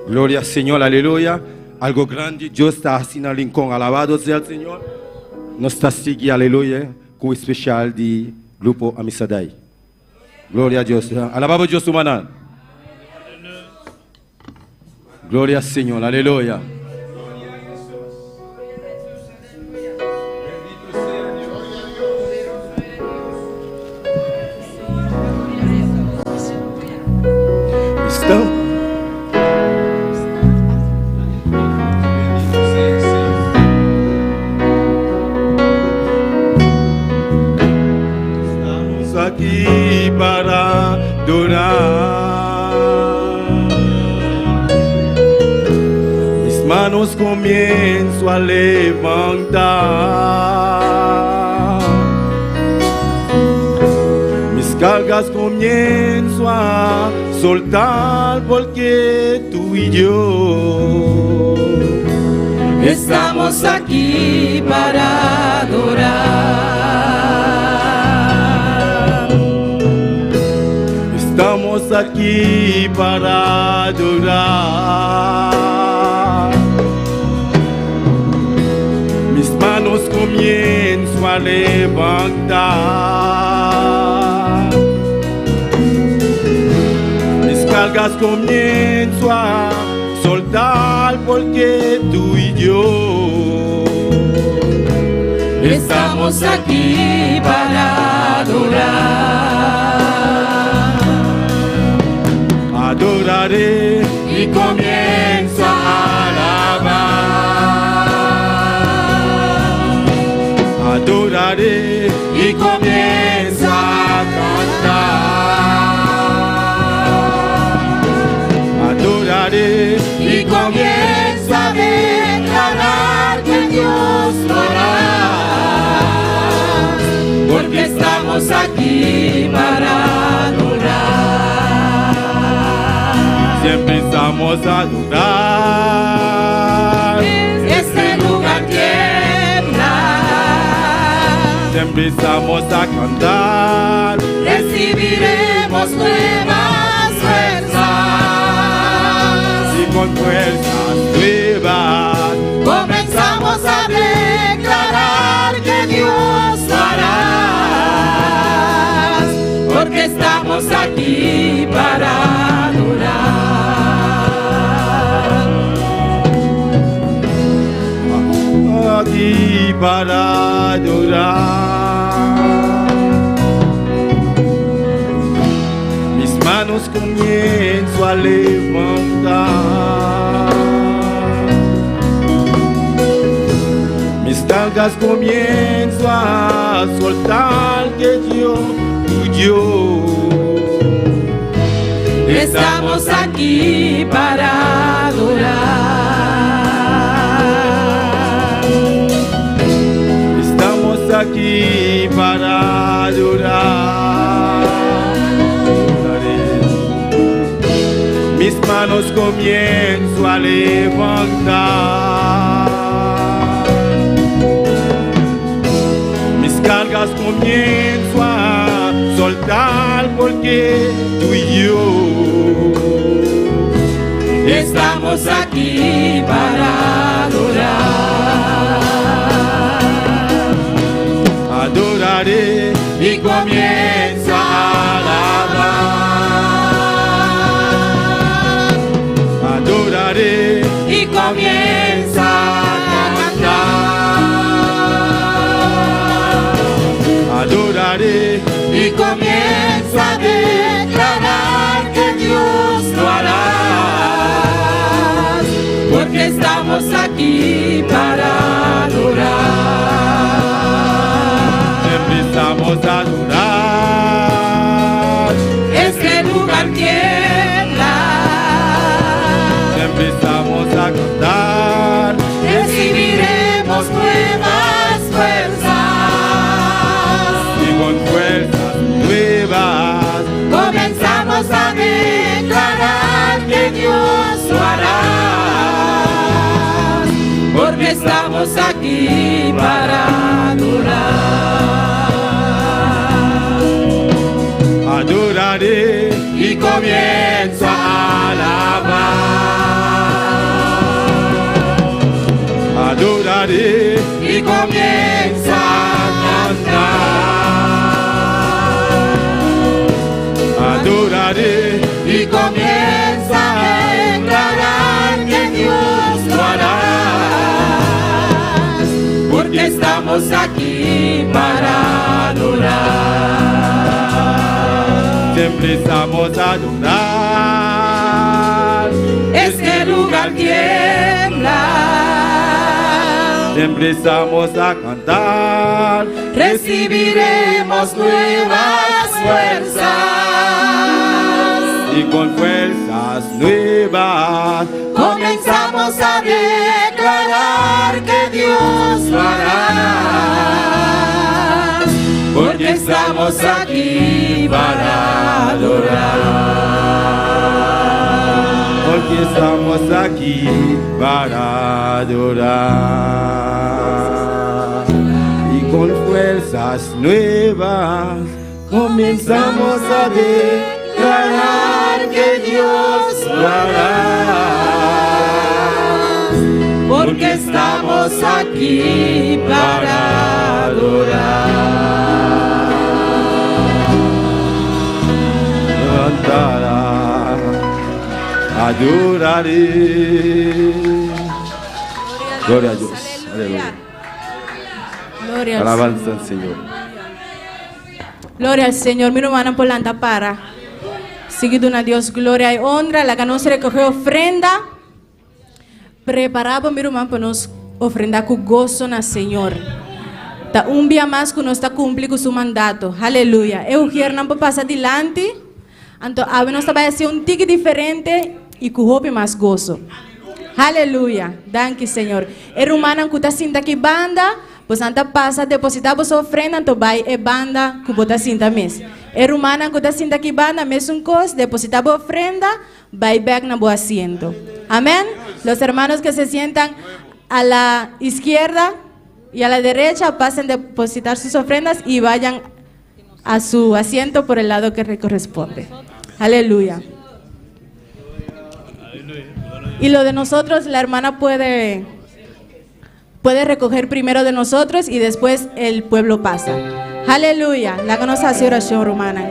Gloria al Señor, aleluya. Algo grande Dios está haciendo en Rincón. Alabado sea el Señor. Nos está siguiendo, aleluya, con especial de grupo Amisadai. Gloria a Dios. Alabado Dios humano. Gloria al Señor, aleluya. Aquí para adorar. Mis manos comienzo a levantar, mis cargas comienzo a soltar, porque tú y yo estamos aquí para adorar. Estamos aquí para adorar. Mis manos comienzo a levantar, mis cargas comienzo a soltar, porque tú y yo estamos aquí para adorar. Adoraré y comienzo a alabar. Adoraré y comienzo a cantar. Adoraré y comienzo a declarar que Dios lo hará, porque estamos aquí para adorar. Siempre estamos a adorar. Este lugar tiembla. Siempre estamos a cantar. Recibiremos nuevas fuerzas. Y con fuerzas nuevas comenzamos a declarar que Dios lo hará, porque estamos aquí para adorar. Aquí para adorar. Mis manos comienzo a levantar, mis cargas comienzo a soltar, que yo, tú y yo estamos aquí para adorar. Aquí para adorar. Mis manos comienzo a levantar, mis cargas comienzo a soltar, porque tú y yo estamos aquí para adorar. Adoraré y comienzo a alabar. Adoraré y comienzo a cantar. Adoraré y comienzo a declarar que Dios lo hará, porque estamos aquí empezamos a cantar, recibiremos nuevas fuerzas. y con fuerzas nuevas Comenzamos a declarar que Dios lo hará, porque estamos aquí para adorar. adoraré Y comienzo a alabar, adoraré y comienzo a cantar, adoraré y comienza a declarar que Dios lo hará, porque estamos aquí para adorar. empezamos a adorar, Este lugar tiembla, empezamos a cantar, recibiremos nuevas fuerzas. y con fuerzas nuevas Comenzamos a declarar que Dios lo hará, porque estamos aquí para adorar. porque estamos aquí para adorar. Y con fuerzas nuevas comenzamos a declarar que Dios lo hará, Porque estamos aquí para adorar. cantará, adoraré. Gloria a Dios. Aleluya. Gloria al Alabanza al Señor. Gloria al Señor. Mi hermana Polanta para. Seguido a Dios, gloria y honra. La que nos recogió ofrenda. Preparaba mi hermano para nos ofrendar con gozo al Señor. Un día más que nos está cumpliendo su mandato. Aleluya. Eu quiero para pasar adelante. Então, a nós vai ser tique diferente e com roupa mais gozo. Aleluia. Danke, Senhor. E rumana que está sinta aqui banda, pois anta passa depositar sua ofrenda, então vai e banda que bota sinta mes. E rumana que está sinta aqui banda, mesmo coisa, depositar a ofrenda, vai back na boa asiento. Amén. Los hermanos que se sientan a la izquierda y a la derecha pasen a depositar sus ofrendas y vayan a su asiento por el lado que le corresponde. Aleluya. Y lo de nosotros, la hermana puede recoger primero de nosotros y después el pueblo pasa. Aleluya. La que nos hace oración romana.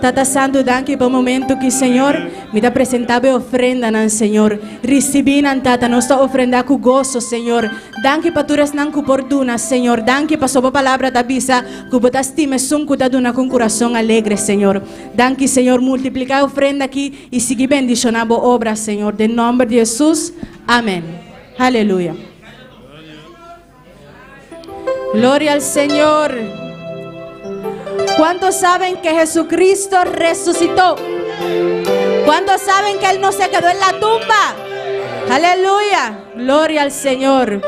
Tata Santo, danke por momento que Senhor me dá apresentável ofrenda, nan Senhor. Recebi nan Tata, nossa ofrenda com gozo, Senhor. Danke para tuas nan oportunas, Senhor. Danke para sua palavra da bisa, que botas time sunco da duna com coração alegre, Senhor. Danke, Senhor, multiplicar a ofrenda aqui e seguir bendicionando a obra, Senhor. De nome de Jesus, amém. Aleluia. Glória ao Senhor. ¿Cuántos saben que Jesucristo resucitó? ¿Cuántos saben que Él no se quedó en la tumba? Aleluya, gloria al Señor.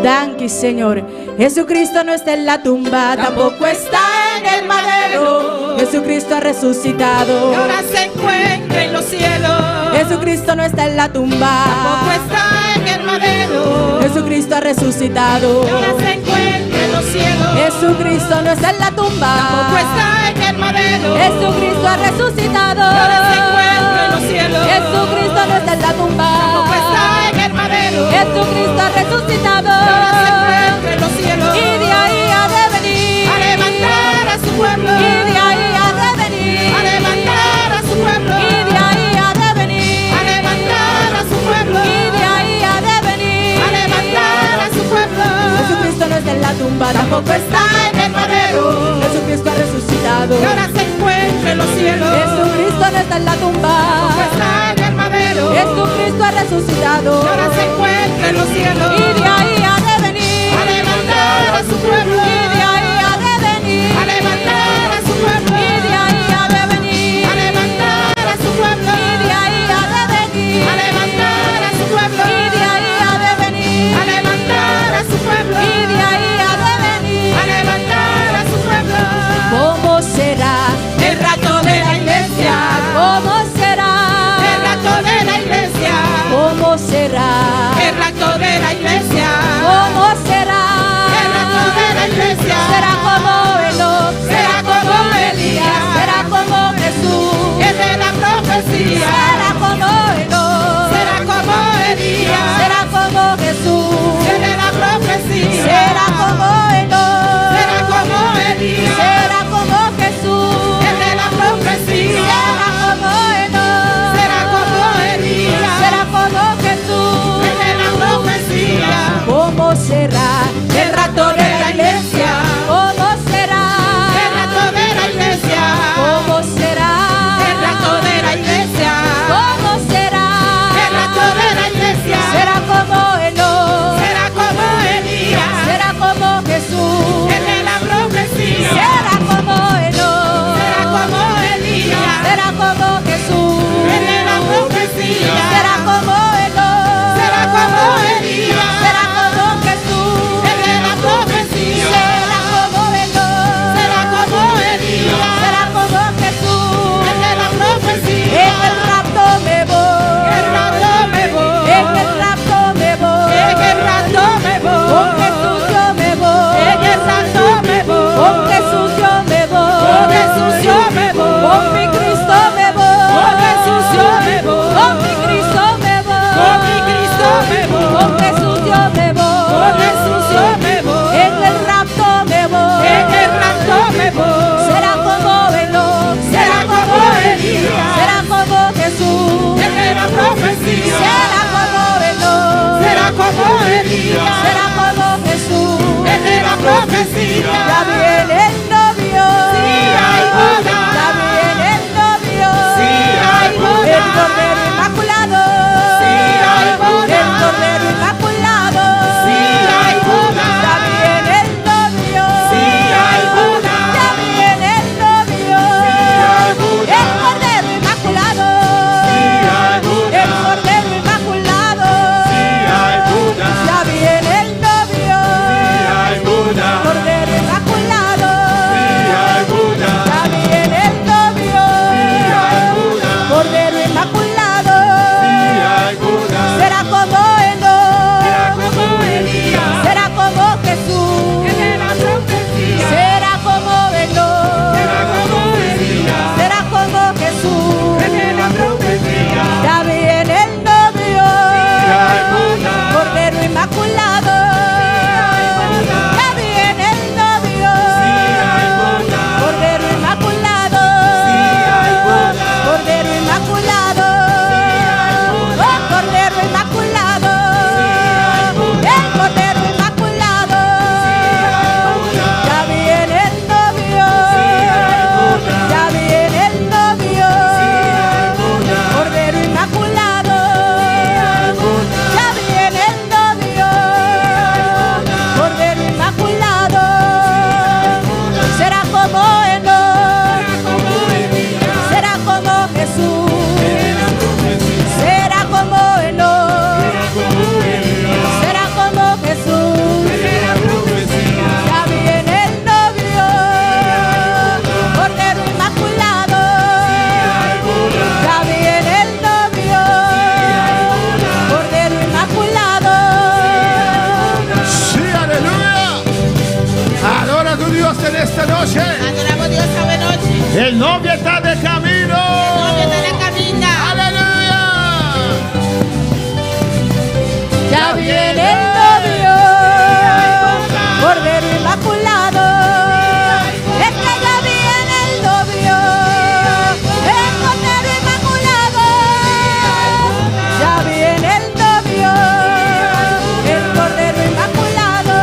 Danke, Señor. Jesucristo no está en la tumba, tampoco está en el madero. Jesucristo ha resucitado. Y ahora se encuentra en los cielos. Jesucristo no está en la tumba, Tampoco está en el madero. Jesucristo ha resucitado. Y ahora se encuentra en los cielos. Jesucristo no está en la tumba, Tampoco está en el madero. Jesucristo ha resucitado. Y ahora se encuentra en los cielos. Jesucristo no está en la tumba, Tampoco está en el madero. Jesucristo ha resucitado. Y ahora se encuentra en los cielos. Y de ahí ha de venir A levantar a su pueblo. Y de ahí ha de venir A levantar a su pueblo. Y de ahí ha de venir A levantar a su pueblo. Y de ahí ha de venir A levantar a su pueblo. Jesucristo no está en la tumba, Tampoco está en el madero. Jesucristo ha resucitado. Y ahora se encuentra en los cielos. Jesucristo no está en la tumba, Tampoco está en el madero. Jesucristo ha resucitado. Y ahora se encuentra en los cielos. Y de ahí ha de venir A levantar a su pueblo. Y de ahí ha de venir A levantar a su pueblo. Y de ahí ha de venir A levantar a su pueblo. Y de ahí ha de venir A levantar a profecía. Ya viene el novio. Sí hay boda. Ya viene el novio. Sí hay boda. El Cordero Inmaculado. Sí hay boda. El Cordero Inmaculado. Sí hay boda. Ya viene el novio. Sí hay boda. Ya viene el novio. hay boda. El Cordero Inmaculado. Sí hay boda. El Cordero Inmaculado. Sí hay boda. Ya viene el novio. Sí hay boda. Cordero Inmaculado. Sí hay boda. Ya viene el novio. Sí hay boda. Cordero Inmaculado. Sí hay boda. Será como Enoc. Será como Elías. Será como Jesús. Que de la profecía. Será como Enoc. Será como Elías. Será como Jesús. Que de la profecía. Ya viene el novio. hay boda. Cordero Inmaculado. Ya viene el novio. hay boda. Cordero Inmaculado. hay boda. Cordero Inmaculado. Oh, Cordero Inmaculado. El Cordero Inmaculado. Ya viene el novio. Ya viene el novio. Cordero Inmaculado. Ya viene el novio. Cordero Inmaculado. Será como Enoc. Será como Jesús. Será como Enoc. Será como Jesús. Ya viene el novio. Cordero Inmaculado. Ya viene el novio. Cordero Inmaculado. Sí, aleluya. Adora a tu Dios en esta noche. Adoramos a Dios esta noche. El novio está de camino. Novio está de camino. Aleluya. Ya viene el novio. Cordero Inmaculado. Es que ya viene el novio. El Cordero Inmaculado. Ya viene el novio. El Cordero Inmaculado.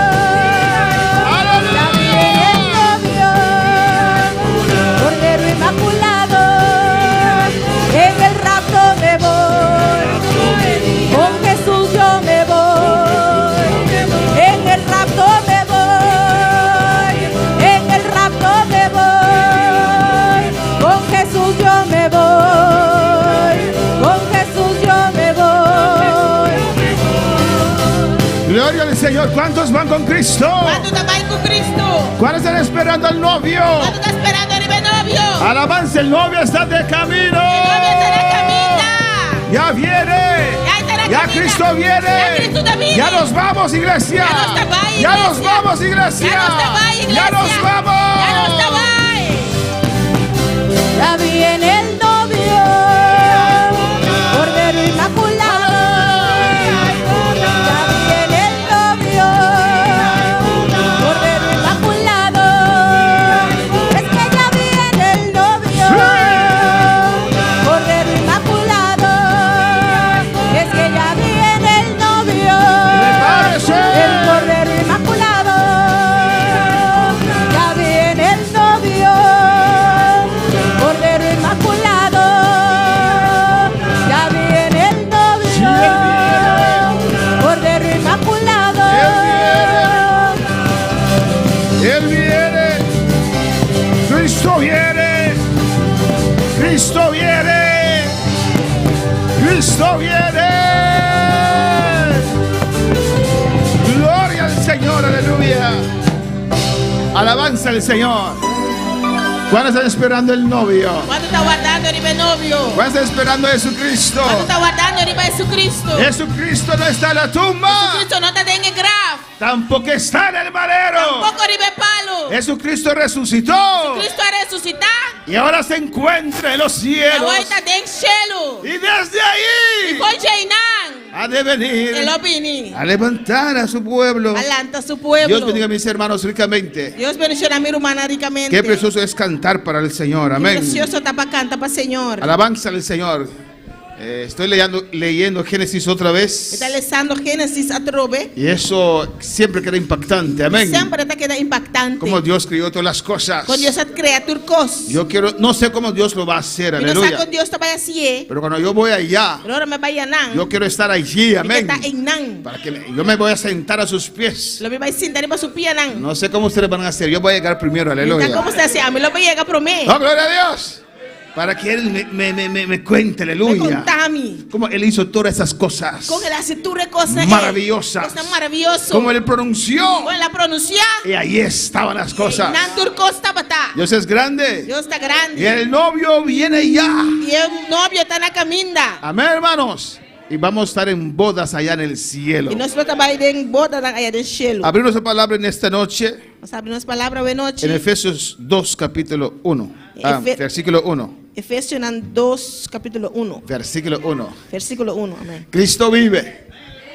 Ya viene el novio. Cordero Inmaculado. En el rapto me voy. Con Jesús yo me voy. En el rapto me voy. En el rapto me voy. Con Jesús yo me voy. Con Jesús yo me voy. Gloria al Señor. ¿Cuántos van con Cristo? ¿Cuánto te vas con Cristo? ¿Cuántos están esperando al novio? ¿Cuánto estás esperando arriba el novio? Alabanza, el novio está de camino. El novio está de camino. Ya viene. Ya está de Ya camino. Cristo viene. Ya Cristo viene. Ya nos vamos, iglesia. Ya nos te va, Ya iglesia. nos vamos, iglesia. Ya nos te va, iglesia. Ya nos vamos. Ya nos te va. Ya viene el novio. Cordero Inmaculado. Ya viene el novio. Cordero Inmaculado. Es que ya viene el novio. Cordero Inmaculado. Es que ya viene el novio. Prepárese. El Cordero Inmaculado. Ya viene el novio. Cordero Inmaculado. Ya viene el novio. Cordero Inmaculado. Él viene. Cristo viene. Cristo viene. Cristo viene. Gloria al Señor, aleluya. Alabanza al Señor. ¿Cuándo están esperando el novio? ¿Cuánto está guardando arriba el novio? ¿Cuándo están esperando a Jesucristo? ¿Cuánto está guardando arriba Jesucristo? Jesucristo no está en la tumba. Jesucristo no está en el graf. Tampoco está en el madero. Tampoco arriba el palo. Jesucristo resucitó. Cristo ha resucitado. Y ahora se encuentra en los cielos. Ahora está en el cielo. Y desde Y ahí con Jainan. ha de venir El opini. a levantar a su pueblo. Alanta a su pueblo. Dios bendiga a mis hermanos ricamente. Dios bendiga a mi hermana ricamente. Qué precioso es cantar para el Señor. Qué Amén. precioso está para cantar para el Señor. Alabanza al Señor. Estoy leyendo Génesis otra vez. Está leyendo Génesis otra vez. Y eso siempre queda impactante. Amén. Siempre te queda impactante. Como Dios creó todas las cosas. Cuando Dios crea tus cosas. Yo quiero, no sé cómo Dios lo va a hacer. No sé Aleluya. cómo Dios te va a hacer. Pero cuando yo voy allá, Pero ahora me vaya nan. yo quiero estar allí. Amén. Está en nan. Para que yo me voy a sentar a sus pies. Lo me va a sentar en su pie nan. No sé cómo ustedes van a hacer. Yo voy a llegar primero. Aleluya. ¿Cómo se hace? A mí lo voy a llegar por mí. ¡Oh, gloria a Dios! Para que Él me cuente, aleluya, cómo Él hizo todas esas cosas maravillosas, cómo Él pronunció, y ahí estaban las cosas. Dios es grande, Dios está grande, y el novio viene ya, y el novio está en la caminda. Amén, hermanos. Y vamos a estar en bodas allá en el cielo. Y nosotros estamos en bodas allá en el cielo. Abrimos nuestra palabra en esta noche. Vamos a abrir nuestra palabra de noche. En Efesios 2, capítulo 1. Versículo 1. Efesios 2, capítulo 1. Versículo 1. Versículo 1. Amén. Cristo vive.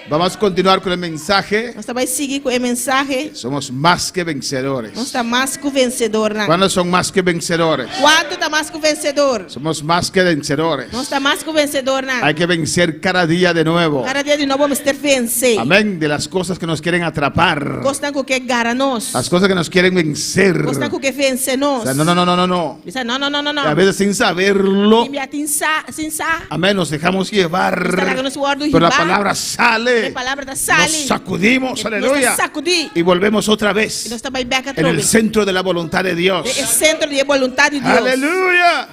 Vamos a continuar con el mensaje. Nós vai seguir com o mensaje. Somos más que vencedores. Nós está más que vencedor. ¿Cuándo son más que vencedores? ¿Cuánto está más que vencedor? Somos más que vencedores. Nós está más que vencedor. Hay que vencer cada día de nuevo. Cada día de nuevo vamos a ter vencer. Amén. De las cosas que nos quieren atrapar. Cosas que garanos. Las cosas que nos quieren vencer. Cosas que vencen nos. O sea, no. No. Y a veces sin saberlo. Amén. Nos dejamos llevar. Pero la palabra sale. Nos sacudimos, aleluya, y volvemos otra vez en el centro de la voluntad de Dios. Aleluya.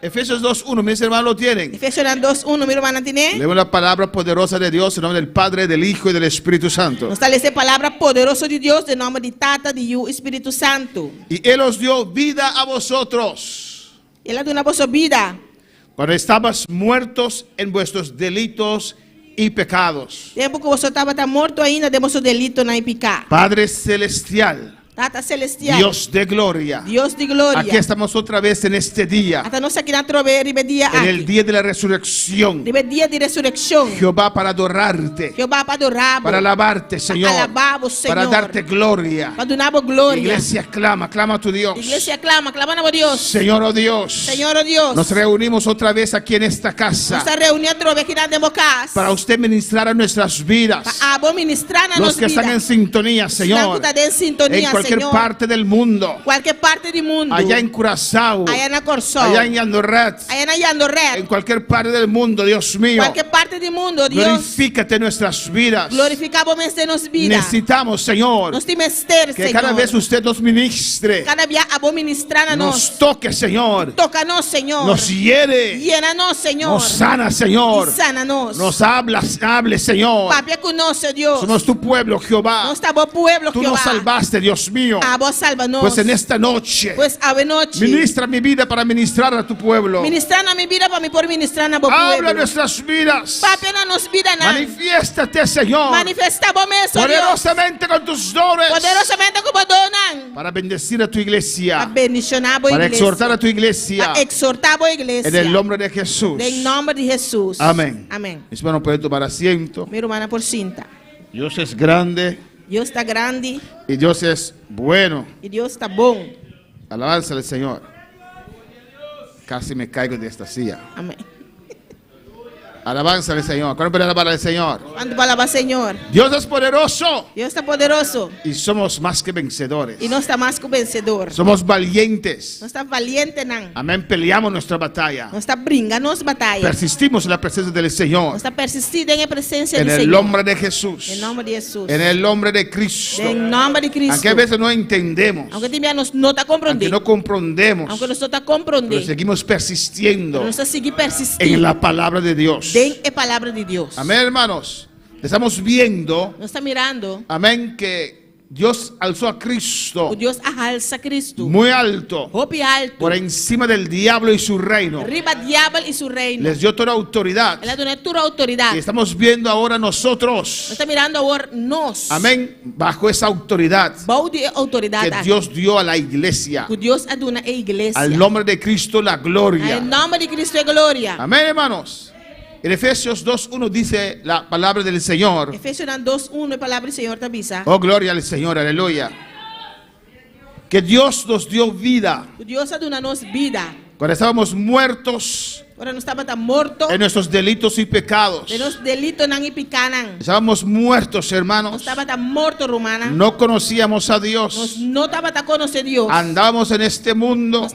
Efesios 2:1, mis hermanos lo tienen. Efesios 2:1, mi hermana tiene. Leemos la palabra poderosa de Dios en nombre del Padre, del Hijo y del Espíritu Santo. Nos está palabra poderosa de Dios en nombre de Tata, de Hijo y Espíritu Santo. Y Él os dio vida a vosotros. Él ha dado a vosotros vida. Cuando estabas muertos en vuestros delitos y pecados. Tempo que você estava morto ainda de vosso delito na pecado. Padre celestial. Tata celestial. Dios de gloria. Dios de gloria. Aquí estamos otra vez en este día. En el día de la resurrección. Día de resurrección. Jehová, para adorarte. Jehová para adorar. Para alabarte, Señor. Para darte gloria. Para dar gloria. Iglesia, clama a tu Dios. Iglesia, clama a Dios. Señor, oh Dios. Señor, oh Dios. Nos reunimos otra vez aquí en esta casa. Para usted ministrar a nuestras vidas. Los que están en sintonía, Señor. En cualquier parte del mundo. Allá en Curazao. Allá en Yandoret. En cualquier parte del mundo, Dios mío. Glorifícate en nuestras vidas. Necesitamos, Señor, que cada vez usted nos ministre. Nos toque, Señor. Nos hiere. Nos sana, Señor. Nos hable, Señor. Somos tu pueblo, Jehová. Tú nos salvaste, Dios mío. Pues en esta noche, ministra mi vida para ministrar a tu pueblo. Habla nuestras vidas. Manifiéstate, Señor. Poderosamente con tus dones. Para bendecir a tu iglesia. Para exhortar a tu iglesia. En el nombre de Jesús. Amén. Mis hermanos, pueden tomar asiento. Dios es grande. Dios está grande. Y Dios es bueno. Y Dios está bom. Alabanza al Señor. Casi me caigo de esta silla. Amén. Alabanza al Señor. ¿Cuándo puede alabar al Señor? ¿Cuándo puede alabar al Señor? Dios es poderoso. Dios está poderoso. Y somos más que vencedores. Y no está más que vencedor. Somos valientes. No está valiente, nan. Amén. Peleamos nuestra batalla. No está brincando batalla. Persistimos en la presencia del Señor. No está persistiendo en la presencia del Señor. En el nombre de Jesús. En el nombre de Jesús. En el nombre de Cristo. En el nombre de Cristo. Aunque a veces no entendemos. Aunque no está comprendiendo. Aunque no comprendemos. Aunque no está comprendiendo. Pero seguimos persistiendo. Pero seguimos persistiendo. En la palabra de Dios. En la palabra de Dios. Amén, hermanos. Estamos viendo. Nos está mirando. Amén, que Dios alzó a Cristo. Dios alza a Cristo. Muy alto. Alto. Por encima del diablo y su reino. Arriba diablo y su reino. Les dio toda autoridad. Él dio toda autoridad. Y estamos viendo ahora nosotros. Nos está mirando ahora nos. Amén. Bajo esa autoridad. Que Dios dio a la iglesia. Dios dio a la iglesia. Al nombre de Cristo la gloria. Al nombre de Cristo la gloria. Amén, hermanos. En Efesios 2:1 dice la palabra del Señor. Efesios 2:1 la palabra del Señor te avisa. Oh, gloria al Señor, aleluya. Que Dios nos dio vida. Dios ha dado vida. Cuando estábamos muertos en nuestros delitos y pecados. Estábamos muertos, hermanos. No conocíamos a Dios. Andábamos en este mundo.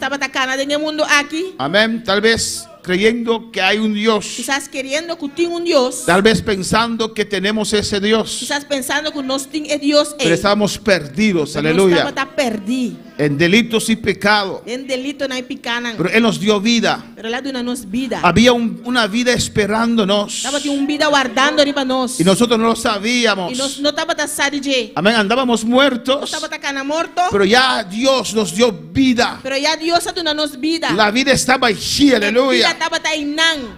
Amén. Tal vez creyendo que hay un Dios. Quizás queriendo que tenga un Dios. Tal vez pensando que tenemos ese Dios. Quizás pensando que nós tem Dios. Pero estábamos perdidos, aleluya. En delitos y pecado. Pero Él nos dio vida. Había una vida esperándonos. Y nosotros no lo sabíamos. Amén, andábamos muertos. Pero ya Dios nos dio vida. La vida estaba allí, aleluya.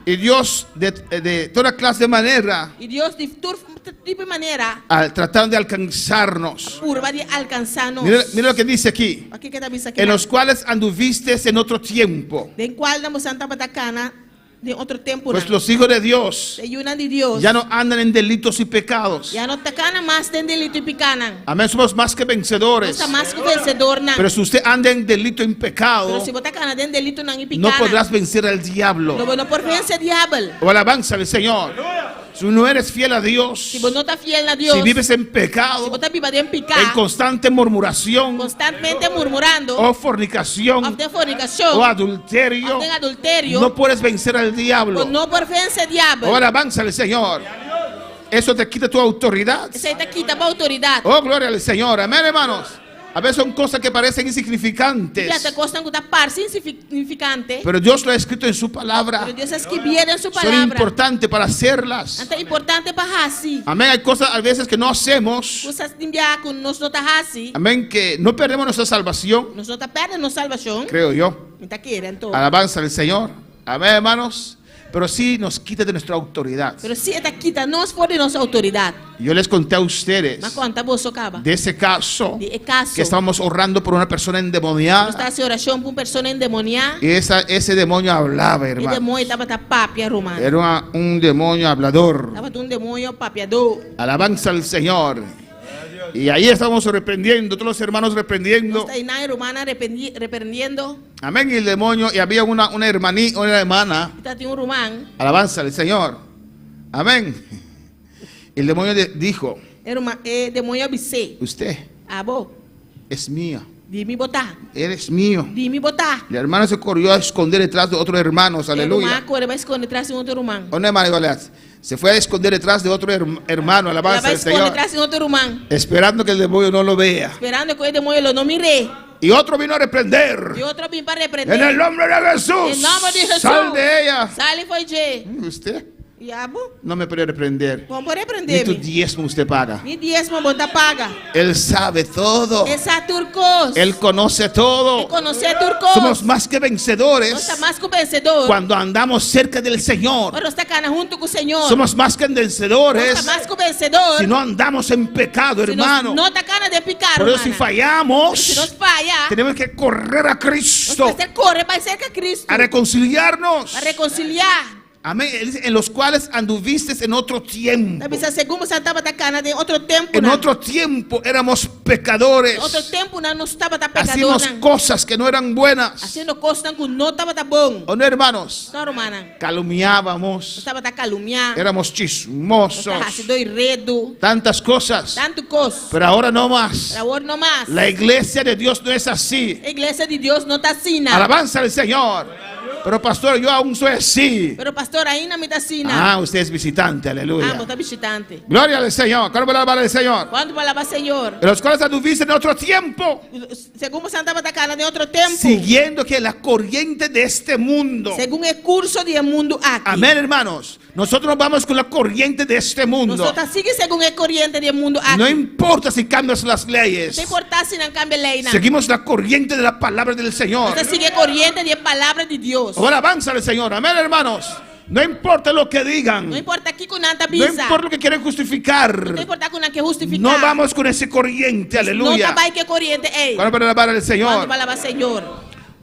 Y Dios de toda clase de manera, tratando de alcanzarnos. Mira lo que dice aquí. En los cuales anduviste en otro tiempo. Pues los hijos de Dios ya no andan en delitos y pecados. Amén, somos más que vencedores. Pero si usted anda en delito y pecado, no podrás vencer al diablo. O alabanza al Señor. Si no eres fiel a Dios, si vives en pecado, en constante murmuración, o fornicación, o adulterio, no puedes vencer al diablo. O alabanza al Señor. Eso te quita tu autoridad. Oh, gloria al Señor. Amén, hermanos. A veces son cosas que parecen insignificantes. Pero Dios lo ha escrito en su palabra. Son importantes para hacerlas. Amén. Hay cosas a veces que no hacemos. Amén. Que no perdemos nuestra salvación. Creo yo. Alabanza al Señor. Amén, hermanos. Pero sí nos quita de nuestra autoridad. Yo les conté a ustedes de ese caso que estábamos orando por una persona endemoniada. Y ese demonio hablaba, hermano. Era un demonio hablador. Alabanza al Señor. Y ahí estábamos reprendiendo, todos los hermanos reprendiendo. Amén. Y el demonio, y había una hermana. Alabanza al Señor. Amén. Y el demonio dijo: usted es mía. Eres mío. La hermana se corrió a esconder detrás de otros hermanos. Aleluya. Una hermana se fue a esconder detrás de otro hermano. Alabanza al Señor. Esperando que el demonio no lo vea. Y otro vino a reprender. En el nombre de Jesús. Sal de ella. ¿Usted? No me puede reprender. Ni tu diezmo usted paga. Él sabe todo. Él conoce todo. Somos más que vencedores cuando andamos cerca del Señor. Somos más que vencedores si no andamos en pecado, hermano. Por eso si fallamos, tenemos que correr a Cristo, a reconciliarnos. Amén. En los cuales anduviste en otro tiempo. En otro tiempo éramos pecadores. Hacíamos cosas que no eran buenas. ¿O no, hermanos? Calumniábamos. Éramos chismosos. Tantas cosas. Pero ahora no más. La iglesia de Dios no es así. Alabanza al Señor. Pero pastor, yo aún soy así. Ah, usted es visitante, aleluya. Gloria al Señor. ¿Cuándo palabra al Señor? En los cuales anduviste en otro tiempo, siguiendo que la corriente de este mundo. Amén, hermanos. Nosotros nos vamos con la corriente de este mundo. No importa si cambias las leyes. Seguimos la corriente de la palabra del Señor. Ahora avanza el Señor. Amén, hermanos. No importa lo que digan. No importa lo que quieren justificar. No vamos con ese corriente. Aleluya. ¿Cuándo para alabar al Señor?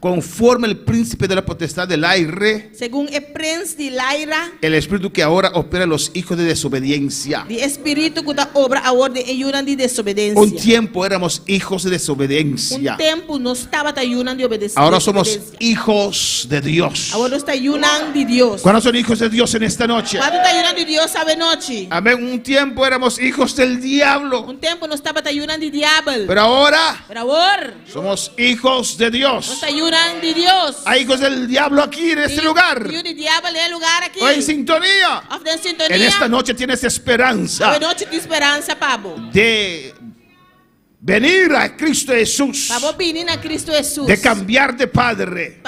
conforme el príncipe de la potestad del aire, según el príncipe del aire, el espíritu que ahora opera en los hijos de desobediencia. El espíritu que obra ahora de desobediencia. Un tiempo éramos hijos de desobediencia. Un tiempo no estaba de obedecer. Ahora somos hijos de Dios. Ahora está de Dios. ¿Cuántos son hijos de Dios en esta noche? ¿Cuántos está de Dios esta noche? Amén. Un tiempo éramos hijos del diablo. Un tiempo no estaba de diablo. Pero ahora somos hijos de Dios. De Dios. Hay hijos del diablo aquí en este lugar. O en sintonía. En esta noche tienes esperanza de venir a Cristo Jesús, de cambiar de padre.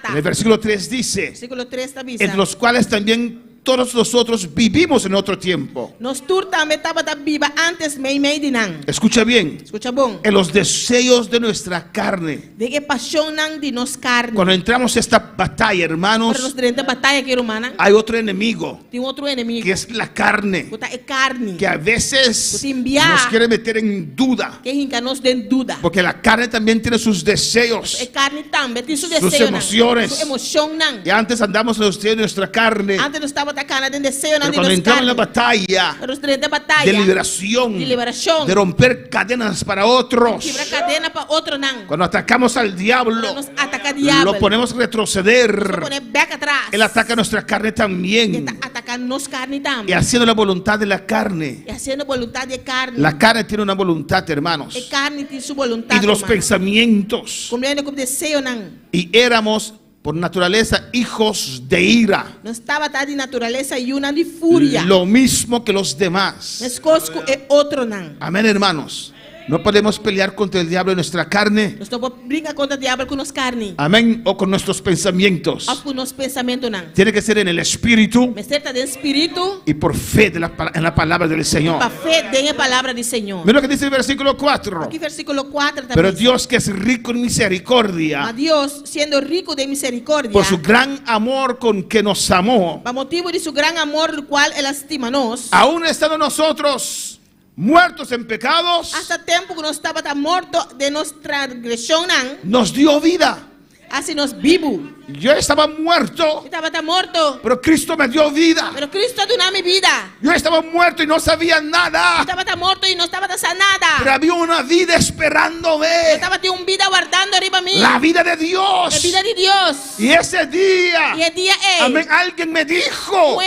En el versículo 3 dice, entre los cuales también todos nosotros vivimos en otro tiempo. Escucha bien. En los deseos de nuestra carne. Cuando entramos a esta batalla, hermanos, hay otro enemigo, que es la carne, que a veces nos quiere meter en duda, porque la carne también tiene sus deseos, sus emociones. Y antes andamos en los deseos de nuestra carne. Pero cuando entramos en la batalla de liberación, de romper cadenas para otros, cuando atacamos al diablo, lo ponemos a retroceder. Él ataca nuestra carne también, y haciendo la voluntad de la carne. La carne tiene una voluntad, hermanos, y de los pensamientos. Y éramos por naturaleza hijos de ira. No estaba de naturaleza y una de furia. Lo mismo que los demás. Amén, hermanos. No podemos pelear contra el diablo en nuestra carne. Amén. O con nuestros pensamientos. Tiene que ser en el espíritu y por fe en la palabra del Señor. Mira lo que dice el versículo 4. Pero Dios, que es rico en misericordia, Dios siendo rico de misericordia, por su gran amor con que nos amó, por motivo de su gran amor el cual él estima-nos, aún estando nosotros muertos en pecados, hasta tiempo que no estaba tan muerto de nuestra transgresión, nos dio vida. Así nos vivo. Yo estaba muerto, pero Cristo me dio vida. Pero Cristo dio mi vida. Yo estaba muerto y no sabía nada. Yo estaba muerto y no estaba nada. Pero había una vida esperándome. Yo estaba de un vida guardando arriba a mí. La vida de Dios. La vida de Dios. Y ese día, y el día amén, alguien me dijo,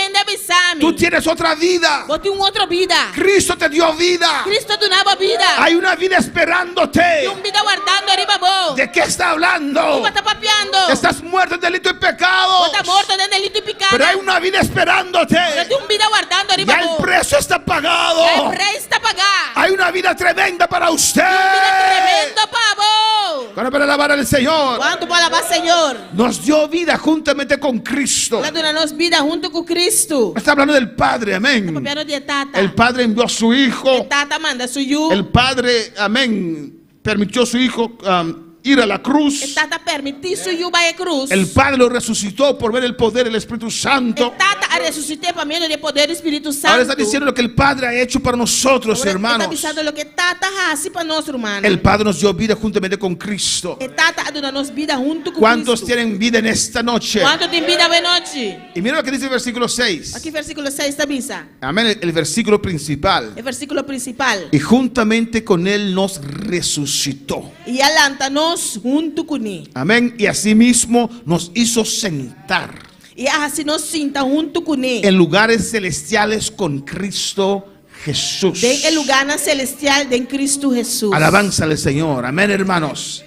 tú tienes otra vida. Vos tienes otra vida. Cristo te dio vida. Cristo te dio vida. Hay una vida esperándote. Y un vida guardando arriba vos. ¿De qué está hablando? Estás muerto en delito y pecado. Pero hay una vida esperándote. Ya el precio está pagado. Hay una vida tremenda para usted. ¿Cuándo para alabar al Señor? Nos dio vida juntamente con Cristo. Está hablando del Padre, amén. El Padre envió a su Hijo. El Padre, amén, permitió a su Hijo ir a la cruz. El Padre lo resucitó por ver el poder del Espíritu Santo. Ahora está diciendo lo que el Padre ha hecho para nosotros, hermanos. El Padre nos dio vida juntamente con Cristo. ¿Cuántos tienen vida en esta noche? Y mira lo que dice el versículo 6. Amén, el versículo principal. Y juntamente con Él nos resucitó. Amén. Y asimismo nos hizo sentar en lugares celestiales con Cristo Jesús. En lugar celestial de Cristo Jesús. Alabanza al Señor. Amén, hermanos.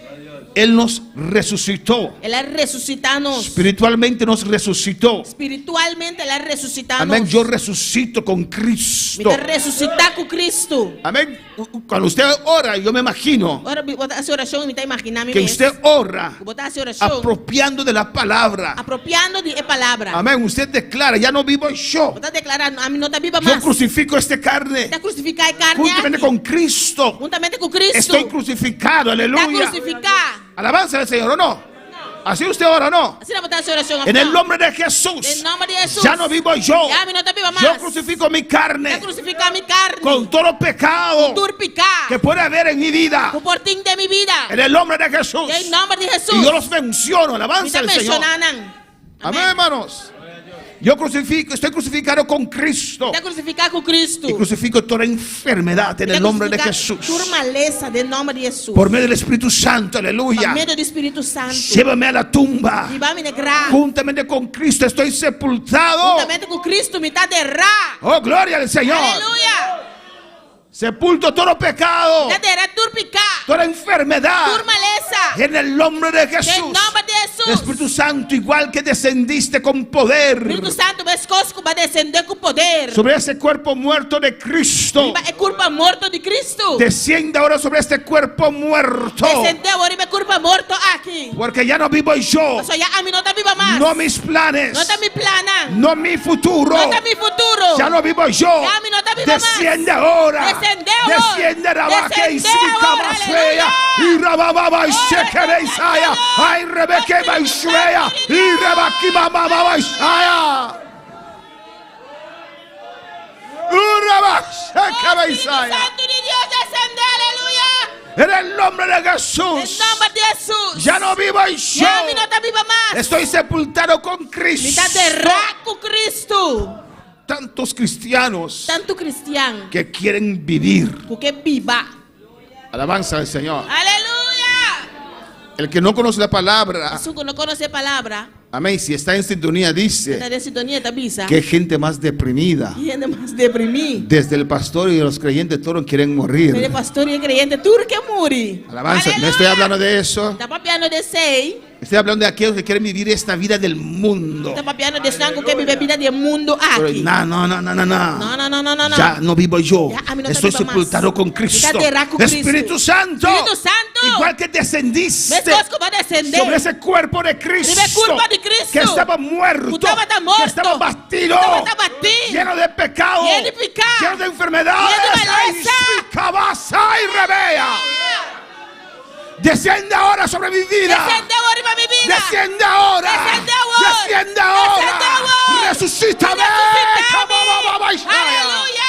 Él nos resucitó. Él resucitamos. Espiritualmente nos resucitó. Espiritualmente Él resucitamos. Amén. Yo resucito con Cristo. Resucita con Cristo. Amén. Cuando usted ora, yo me imagino que usted ora apropiando de la palabra. Amén. Usted declara, ya no vivo yo. Yo crucifico esta carne. Juntamente con Cristo. Estoy crucificado. Aleluya. Alabanza al Señor, ¿o no? ¿Así usted ora o no? En el nombre de Jesús. Ya no vivo yo. Yo crucifico mi carne con todo pecado que puede haber en mi vida. En el nombre de Jesús. Y yo los menciono. Alabanza al Señor. Amén, hermanos. Yo estoy crucificado con Cristo. Y crucifico toda enfermedad en el nombre de Jesús. Por medio del Espíritu Santo, aleluya. Llévame a la tumba. Juntamente con Cristo estoy sepultado. Oh, gloria al Señor. Aleluya. Sepulto todo pecado, toda enfermedad, en el nombre de Jesús. El Espíritu Santo, igual que descendiste con poder sobre ese cuerpo muerto de Cristo, desciende ahora sobre este cuerpo muerto, porque ya no vivo yo, no mis planes, no mi futuro, ya no vivo yo. Desciende ahora. Desciende Rabaque y Sicabasea y Rabababa y Shekereisaya. Ay, Rebeque Baishwea y Rabaki Baba Baishaya. En el nombre de Jesús. Ya no vivo yo. Estoy sepultado con Cristo. Tantos cristianos que quieren vivir. Alabanza al Señor. Aleluya. El que no conoce la palabra, amén, si está en sintonía, dice que gente más deprimida. Desde el pastor y los creyentes todos quieren morir. Alabanza, no estoy hablando de eso. Estoy hablando de aquellos que quieren vivir esta vida del mundo. Pero no. Ya no vivo yo. Estoy sepultado con Cristo. Espíritu Santo, igual que descendiste sobre ese cuerpo de Cristo, que estaba muerto, que estaba batido, lleno de pecado, lleno de enfermedades. Y rebea. Desciende ahora sobre mi vida. Desciende ahora. Resucítame. Aleluya.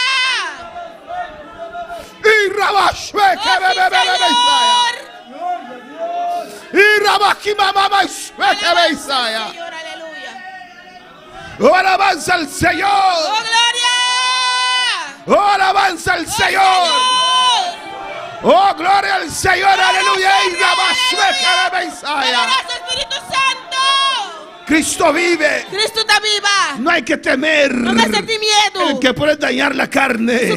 Y Rabashwe y Rabaki mamá Isaya. Oh, alabanza al Señor. Oh, gloria. Oh, alabanza al Señor. Oh, gloria al Señor, aleluya. Espíritu Santo. Cristo vive. Cristo está viva. No hay que temer. No me sentí miedo. El que puede dañar la carne.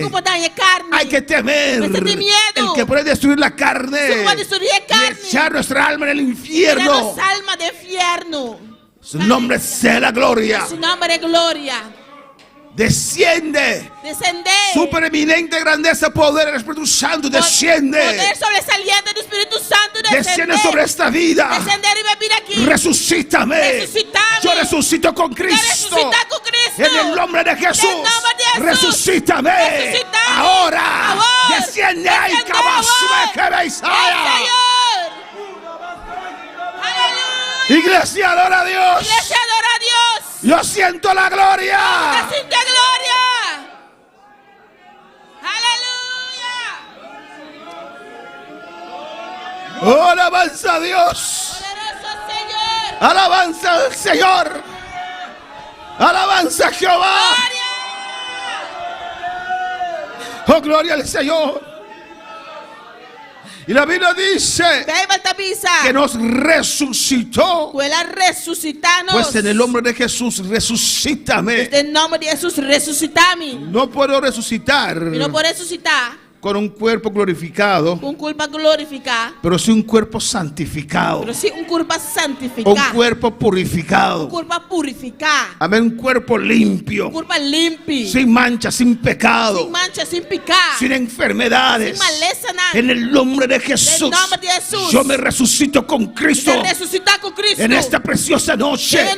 Hay que temer. Me sentí miedo. El que puede destruir la carne. Y echar nuestra alma en el infierno. Su nombre sea la gloria. Su nombre es gloria. Desciende. Supereminente grandeza, poder del Espíritu Santo. Desciende. Poder sobresaliente del Espíritu Santo. Desciende sobre esta vida. Resucítame. Yo resucito con Cristo. En el nombre de Jesús. Resucítame. Ahora. Desciende ahí. Iglesia, adora a Dios. Yo siento la gloria. Aleluya. Oh, alabanza a Dios. Alabanza al Señor. Alabanza a Jehová. Oh, gloria al Señor. Y la Biblia dice que nos resucitó. Pues en el nombre de Jesús, resucítame. No puedo resucitar con un cuerpo glorificado, pero sí un cuerpo santificado, un cuerpo purificado, amén, un cuerpo limpio, sin mancha, sin pecado, sin enfermedades. En el nombre de Jesús, yo me resucito con Cristo en esta preciosa noche,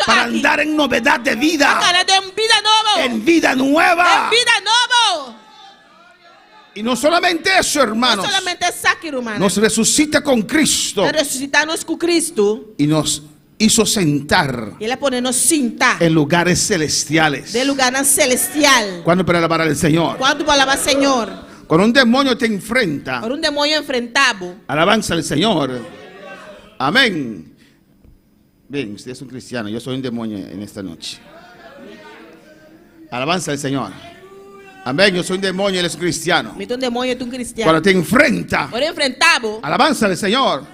para andar en novedad de vida, en vida nueva. Y no solamente eso, hermanos, nos resucita con Cristo y nos hizo sentar en lugares celestiales. De lugar celestial. ¿Cuándo para alabar al Señor? ¿Cuándo para alabar al Señor? Cuando un demonio te enfrenta. Por un demonio enfrentado. Alabanza al Señor. Amén. Bien, usted es un cristiano, yo soy un demonio en esta noche. Alabanza al Señor. Amén, yo soy un demonio, él es un cristiano. Un demonio, tú un cristiano. Cuando te enfrenta. Por enfrentado. Alabanza al Señor.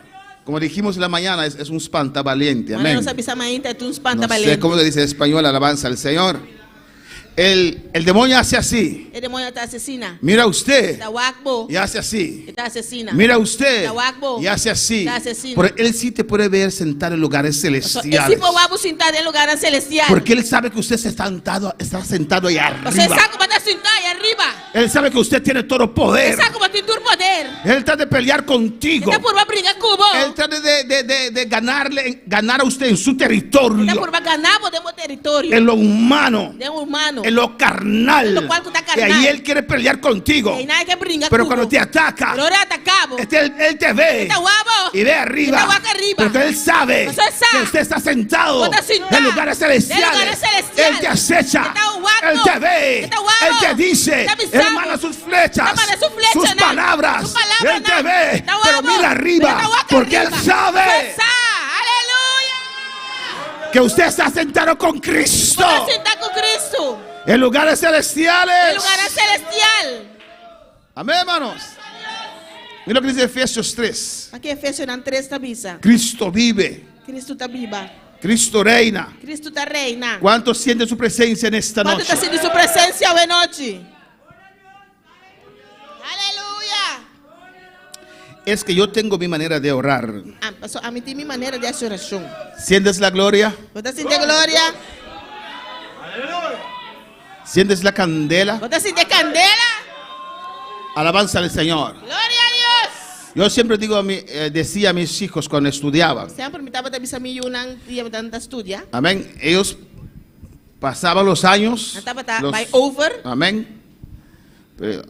Como dijimos en la mañana, es un espantavaliente. Amén. No sé cómo se dice en español, alabanza al Señor. El demonio hace así. El demonio te asesina. Mira usted. Y hace así. Te asesina. Mira usted. Y hace así. Porque él sí te puede ver sentado en lugares celestiales. Porque él sabe que usted está sentado ahí arriba. Él sabe que usted tiene todo poder. Él trata de pelear contigo. Él trata de ganar a usted en su territorio. En lo humano. En lo carnal. Y ahí él quiere pelear contigo. Pero cuando te ataca, él te ve y ve arriba. Porque él sabe que usted está sentado en lugares celestiales. Él te acecha. Él te ve. Él te dice. Él manda sus flechas, sus palabras. Él te ve. Pero mira arriba. Porque él sabe que usted está sentado con Cristo. En lugares celestiales. En lugares celestiales. Amén, hermanos. Mira lo que dice Efesios 3. Aquí Efesios 3 avisa. Cristo vive. Cristo está viva. Cristo reina. Cristo está reina. ¿Cuántos sienten su presencia en esta noche? ¿Cuántos sienten su presencia hoy noche? Aleluya. Es que yo tengo mi manera de orar. A mí tengo mi manera de hacer oración. ¿Sientes la gloria? ¿Usted siente gloria? ¿Sientes la candela? ¿Usted siente candela? Alabanza al Señor. Gloria a Dios. Yo siempre digo decía a mis hijos cuando estudiaban. Amén. Ellos pasaban los años. Amén. Pero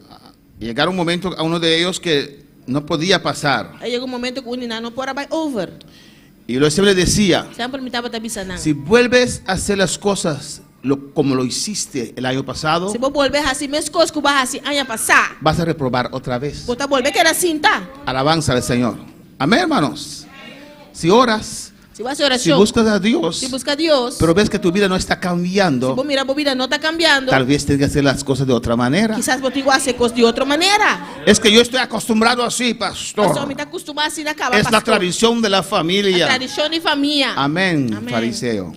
llegaron un momento a uno de ellos que no podía pasar. Llegó un momento que uno no podía pasar. Y yo siempre decía, si vuelves a hacer las cosas como lo hiciste el año pasado, vas a reprobar otra vez. Alabanza al Señor. Amén, hermanos. Si oras, si buscas a Dios, pero ves que tu vida no está cambiando, tal vez tengas que hacer las cosas de otra manera. Es que yo estoy acostumbrado así, pastor. Es la tradición de la familia. Amén, fariseo.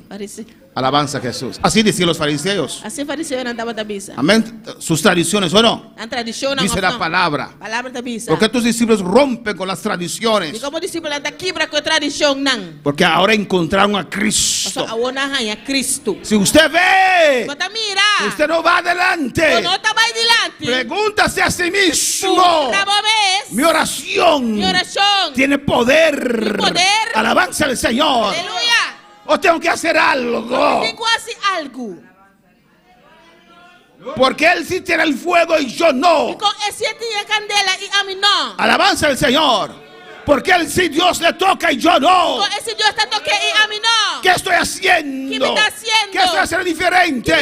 Alabanza a Jesús. Así decían los fariseos. Amén. Sus tradiciones, ¿o no? Dice la palabra. Porque tus discípulos rompen con las tradiciones. Porque ahora encontraron a Cristo. Si usted ve que usted no va adelante, pregúntase a sí mismo: mi oración tiene poder. Alabanza al Señor. ¿O tengo que hacer algo? Porque él sí tiene el fuego y yo no. Alabanza al Señor. Porque él sí Dios le toca y yo no. ¿Qué estoy haciendo? ¿Qué estoy haciendo diferente?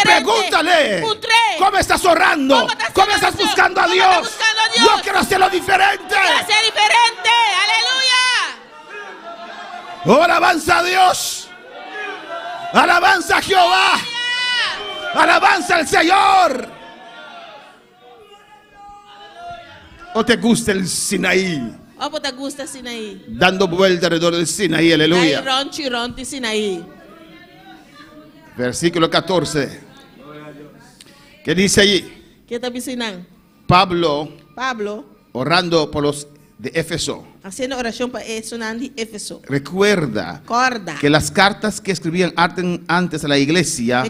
Pregúntale. ¿Cómo estás orando? ¿Cómo estás buscando a Dios? Yo quiero hacerlo diferente. Aleluya. Oh, alabanza a Dios. Alabanza a Jehová. Alabanza al Señor. ¿O te gusta el Sinaí? Dando vuelta alrededor del Sinaí, aleluya. Versículo 14. ¿Qué dice allí? Pablo orando por los de Éfeso. Haciendo oración para Éfeso. Recuerda que las cartas que escribían antes a la iglesia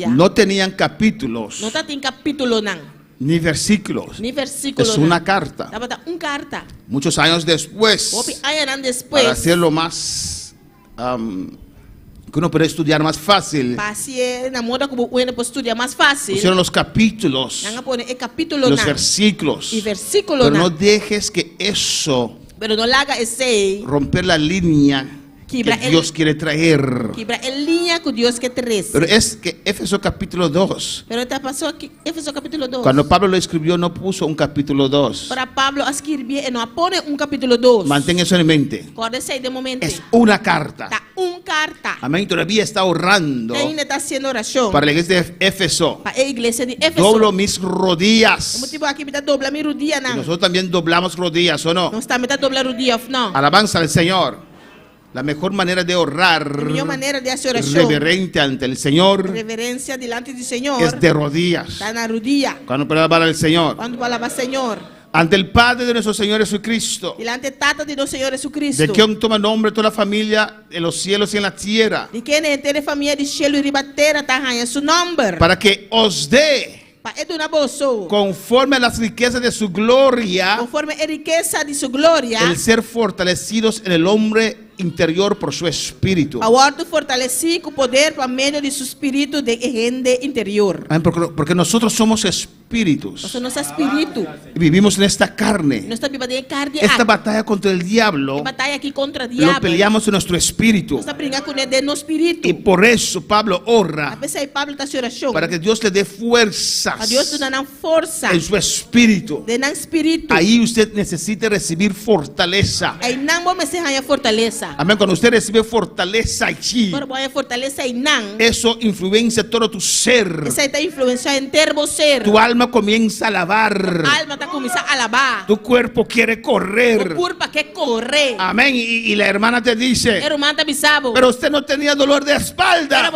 no tenían capítulos ni versículos. Es una carta. Muchos años después, para hacerlo más que uno puede estudiar más fácil, pusieron los capítulos, los versículos. Pero no dejes que eso Pero no la haga ese. Romper la línea que Dios quiere traer. En línea con Dios que trae. Pero es que Éfeso capítulo 2. Pero te pasó aquí, Éfeso capítulo 2. Cuando Pablo lo escribió no puso un capítulo 2. Para Pablo escribió no pone un capítulo 2. Mantén eso en mente. Acuérdese de momento. Es una carta. Está un carta. Amén. Todavía está orando. Está haciendo oración. Para la iglesia de Éfeso. Para la iglesia de Éfeso. Doblo mis rodillas. El motivo aquí me dobla mi rodilla. Y nosotros también doblamos rodillas, ¿o no? No está me dobla rodillas, no. Alabanza al Señor. La mejor manera de orar, la manera de hacer oración, reverente ante el Señor, reverencia delante del Señor, es de rodillas. Está en la rodilla. Cuando palabra al Señor, cuando palabra al Señor, ante el Padre de nuestro Señor Jesucristo, delante tata de nuestro Señor Jesucristo, de quien toma nombre toda la familia en los cielos y en la tierra, de quien tiene familia de cielo y de tierra está en su nombre, para que os dé conforme a las riquezas de su gloria, conforme a riqueza de su gloria, el ser fortalecidos en el hombre interior por su espíritu. Agora fortalecido con poder por medio de su espíritu de gente interior. Porque nosotros somos espíritus. Nosotros somos espíritu. Vivimos en esta carne. Esta batalla contra el diablo. Lo peleamos en nuestro espíritu. Y por eso Pablo ora. Para que Dios le dé fuerzas. En su espíritu. Ahí usted necesita recibir fortaleza. Amén. Cuando usted recibe fortaleza allí, eso influencia todo tu ser. Tu alma comienza a alabar. Tu cuerpo quiere correr. Amén. Y la hermana te dice, pero usted no tenía dolor de espalda.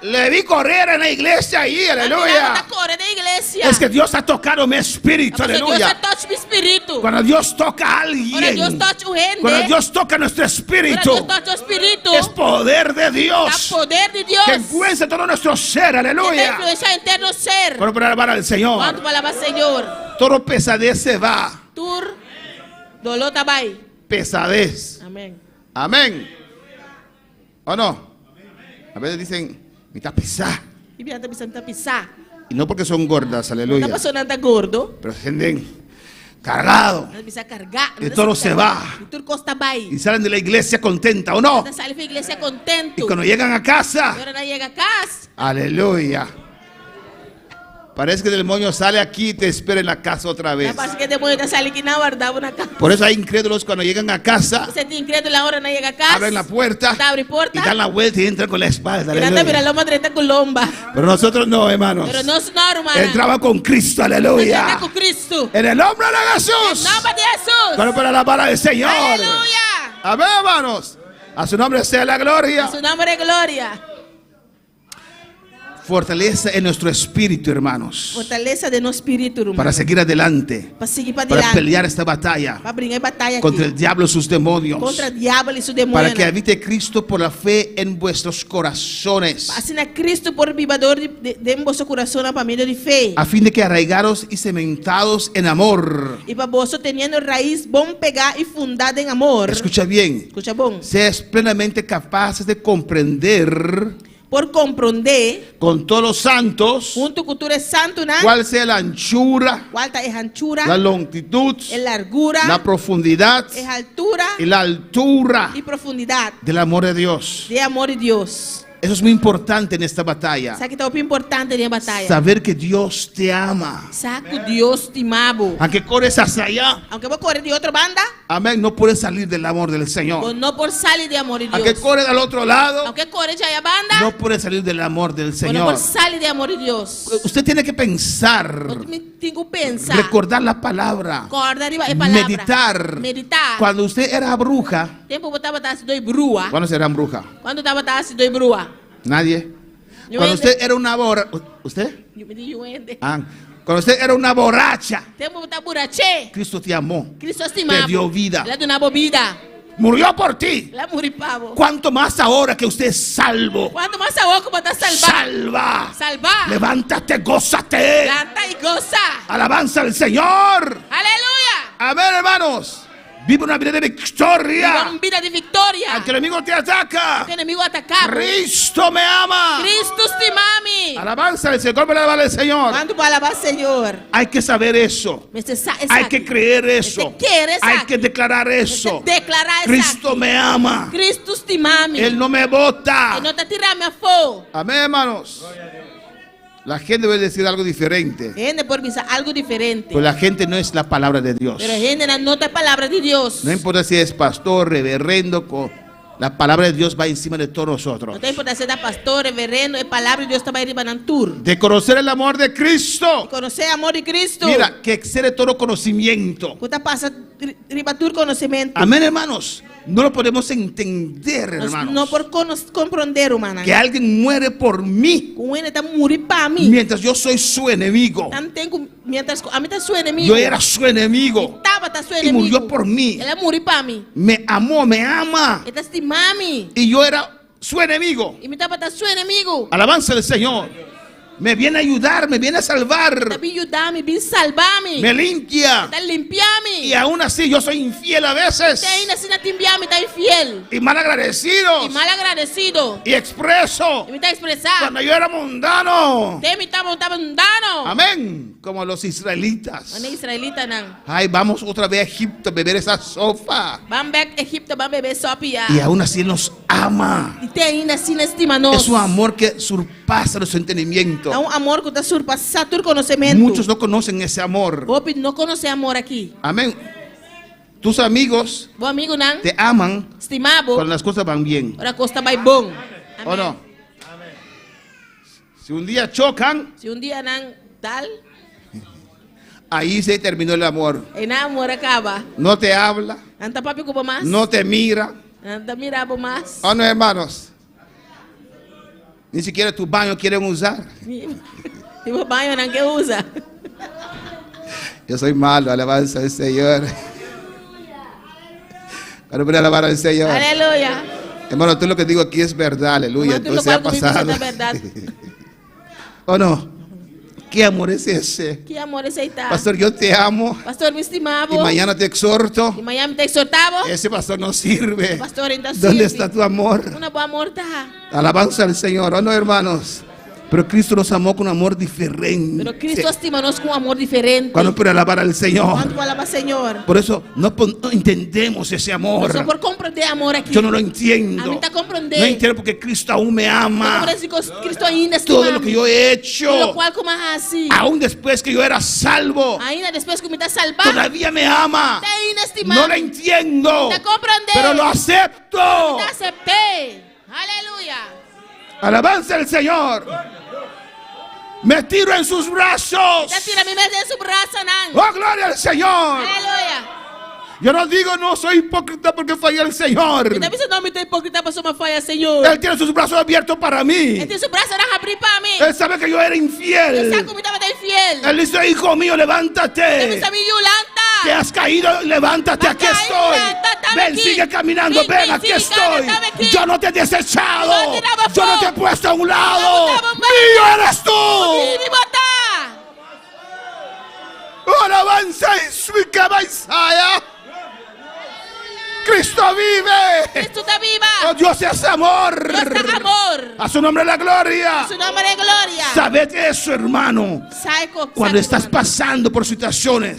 Le vi correr en la iglesia ahí, aleluya. Es que Dios ha tocado mi espíritu, aleluya. Cuando Dios toca a alguien, cuando Dios toca nuestro espíritu, es poder de Dios que influencia todo nuestro ser, aleluya. Cuando para alabar al Señor, todo pesadez se va. Pesadez. Amén. ¿O no? A veces dicen, me está pesada. Y no porque son gordas, aleluya. Pero sienten cargado. Y todo se va. Y salen de la iglesia contenta, ¿o no? Y cuando llegan a casa, aleluya, parece que el demonio sale aquí y te espera en la casa otra vez. Por eso hay incrédulos cuando llegan a casa, abren la puerta y dan la vuelta y entran con la espalda. Pero nosotros no, hermanos. Entraba con Cristo, aleluya. En el nombre de Jesús. Pero para alabar al Señor. Amén, hermanos. A su nombre sea la gloria. A su nombre gloria. Fortaleza en nuestro espíritu, hermanos. Fortaleza de nuestro espíritu, hermanos. Para seguir adelante. Para pelear esta batalla. Contra el diablo y sus demonios. Contra el diablo y sus demonios. Para que habite Cristo por la fe en vuestros corazones. Cristo por vivador de vuestro corazón a medio de fe. A fin de que arraigados y cementados en amor. Y para vosotros teniendo raíz bon pegada y fundada en amor. Escucha bien. Escucha bon. Seas plenamente capaces de comprender, por comprender con todos los santos, junto con tu santo, cuál sea la anchura, la longitud, la largura, la profundidad, la altura, y la altura y profundidad del amor de Dios. De amor de Dios. Eso es muy importante en esta batalla. Saber que Dios te ama. Aunque corres hacia allá, aunque vos corres de otra banda, amén, no puedes salir del amor del Señor. No por salir del amor de Dios. Aunque corres al otro lado, aunque corres allá banda, no puedes salir del amor del Señor. No por salir del amor de Dios. Usted tiene que pensar, recordar la palabra, meditar. Cuando usted era bruja, ¿cuándo será bruja? ¿Cuándo estaba siendo bruja? Nadie. Cuando usted era una borracha, ¿usted? Cuando usted era una borracha, Cristo te amó, te dio vida, murió por ti. ¿Cuánto más ahora que usted es salvo? Salva. Levántate, gózate. Alabanza al Señor. Aleluya. Amén, hermanos. Vive una vida de victoria. Aunque el enemigo te ataca, Cristo me ama. Cristo te ama. Alabanza al Señor. ¿Cómo le alabar al Señor? Quando vai alabar o Senhor. Hay que saber eso. Hay que creer eso. Hay que declarar eso. Cristo me ama. Cristo te ama. Él no me bota. Ele não te tira a fogo. Amén, hermanos. La gente debe decir algo diferente. Algo diferente. Pues la gente no es la palabra de Dios. Pero a gente não é a palavra de Deus. No importa si es pastor, reverendo, la palabra de Dios va encima de todos nosotros. No tem importância da pastor, reverendo, a palavra de Deus está arriba na tour. De conocer el amor de Cristo. Conocer o amor de Cristo. Mira, que excede todo conocimiento. Quando passa arriba todo conhecimento. Amén, hermanos. No lo podemos entender, hermanos. No por comprender, hermano. Que alguien muere por mí. Mientras yo soy su enemigo. Mientras a mí está su enemigo. Yo era su enemigo. Y murió por mí. Me amó, me ama. Y yo era su enemigo. Alabanza del Señor. Me viene a ayudar, me viene a salvar. Me limpia. Y aún así yo soy infiel a veces. Y mal agradecido. Y expreso. Cuando yo era mundano. Amén. Como los israelitas. Ay, vamos otra vez a Egipto a beber esa sopa. Y aún así nos ama. Es un amor que surpasa nuestro entendimiento. Amor que surpassa todo conhecimento. Muchos no conocen ese amor. No conocen amor aquí. Amén. Tus amigos te aman cuando las cosas van bien. ¿O no? Si un día chocan, ahí se terminó el amor. No te habla. No te mira. ¿O no, hermanos? Ni siquiera tu baño quieren usar. Tu baño no que usa. Yo soy malo, alabanza al Señor. Cuando voy a alabar al Señor. Aleluya. Hermano, todo lo que digo aquí es verdad, aleluya. Entonces ha pasado. ¿O no? ¿Qué amor es ese? ¿Qué amor es ese? Pastor, yo te amo. Pastor, me estimaba. Y mañana te exhorto. Y mañana te exhortaba. Ese pastor no sirve. Pastor, ¿dónde está tu amor? Una buena amor está. Alabanza al Señor, ¿o no, hermanos? Pero Cristo nos amó con un amor diferente. Pero Cristo estima-nos con un amor diferente. Cuando puede alabar al Señor. Cuando alaba al Señor. Por eso no entendemos ese amor. Por por comprender amor aquí. Yo no lo entiendo. A mí está comprender. No entiendo porque Cristo aún me ama. Cristo ainda todo lo que yo he hecho. Lo cual como así. Aún después que yo era salvo. Ainda después que me está salvado. Todavía me ama. No lo entiendo. Está comprender. Pero lo acepto. Te acepté. Aleluya. Alabanza al Señor. Me tiro en sus brazos. Oh, gloria al Señor. Aleluya. Yo no digo no soy hipócrita porque fallé al Señor. Él tiene sus brazos abiertos para mí. Él sabe que yo era infiel. Él dice, hijo mío, levántate. Te has caído, levántate, aquí estoy. Ven, sigue caminando, ven, aquí estoy. Yo no te he desechado. Yo no te he puesto a un lado. Mío eres tú. Alabanza y su cabeza. Cristo vive. Cristo está viva. Oh, Dios es amor. Dios es amor. A su nombre la gloria. A su nombre gloria. Sabed eso, hermano. Cuando estás pasando por situaciones,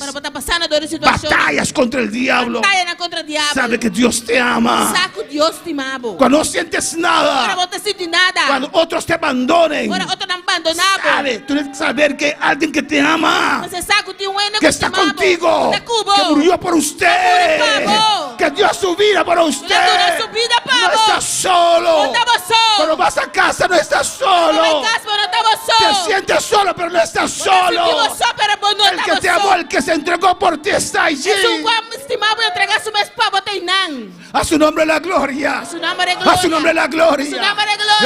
batallas contra el diablo, sabe que Dios te ama. Cuando no sientes nada, cuando otros te abandonen, sabe, tú debes saber que alguien que te ama, que está contigo, que murió por usted, que dio su vida por usted. No estás solo. Cuando vas a casa no estás solo. Te sientes solo, pero no estás solo. El que te amó, el que se entregó por ti está allí. A su nombre la gloria. A su nombre la gloria.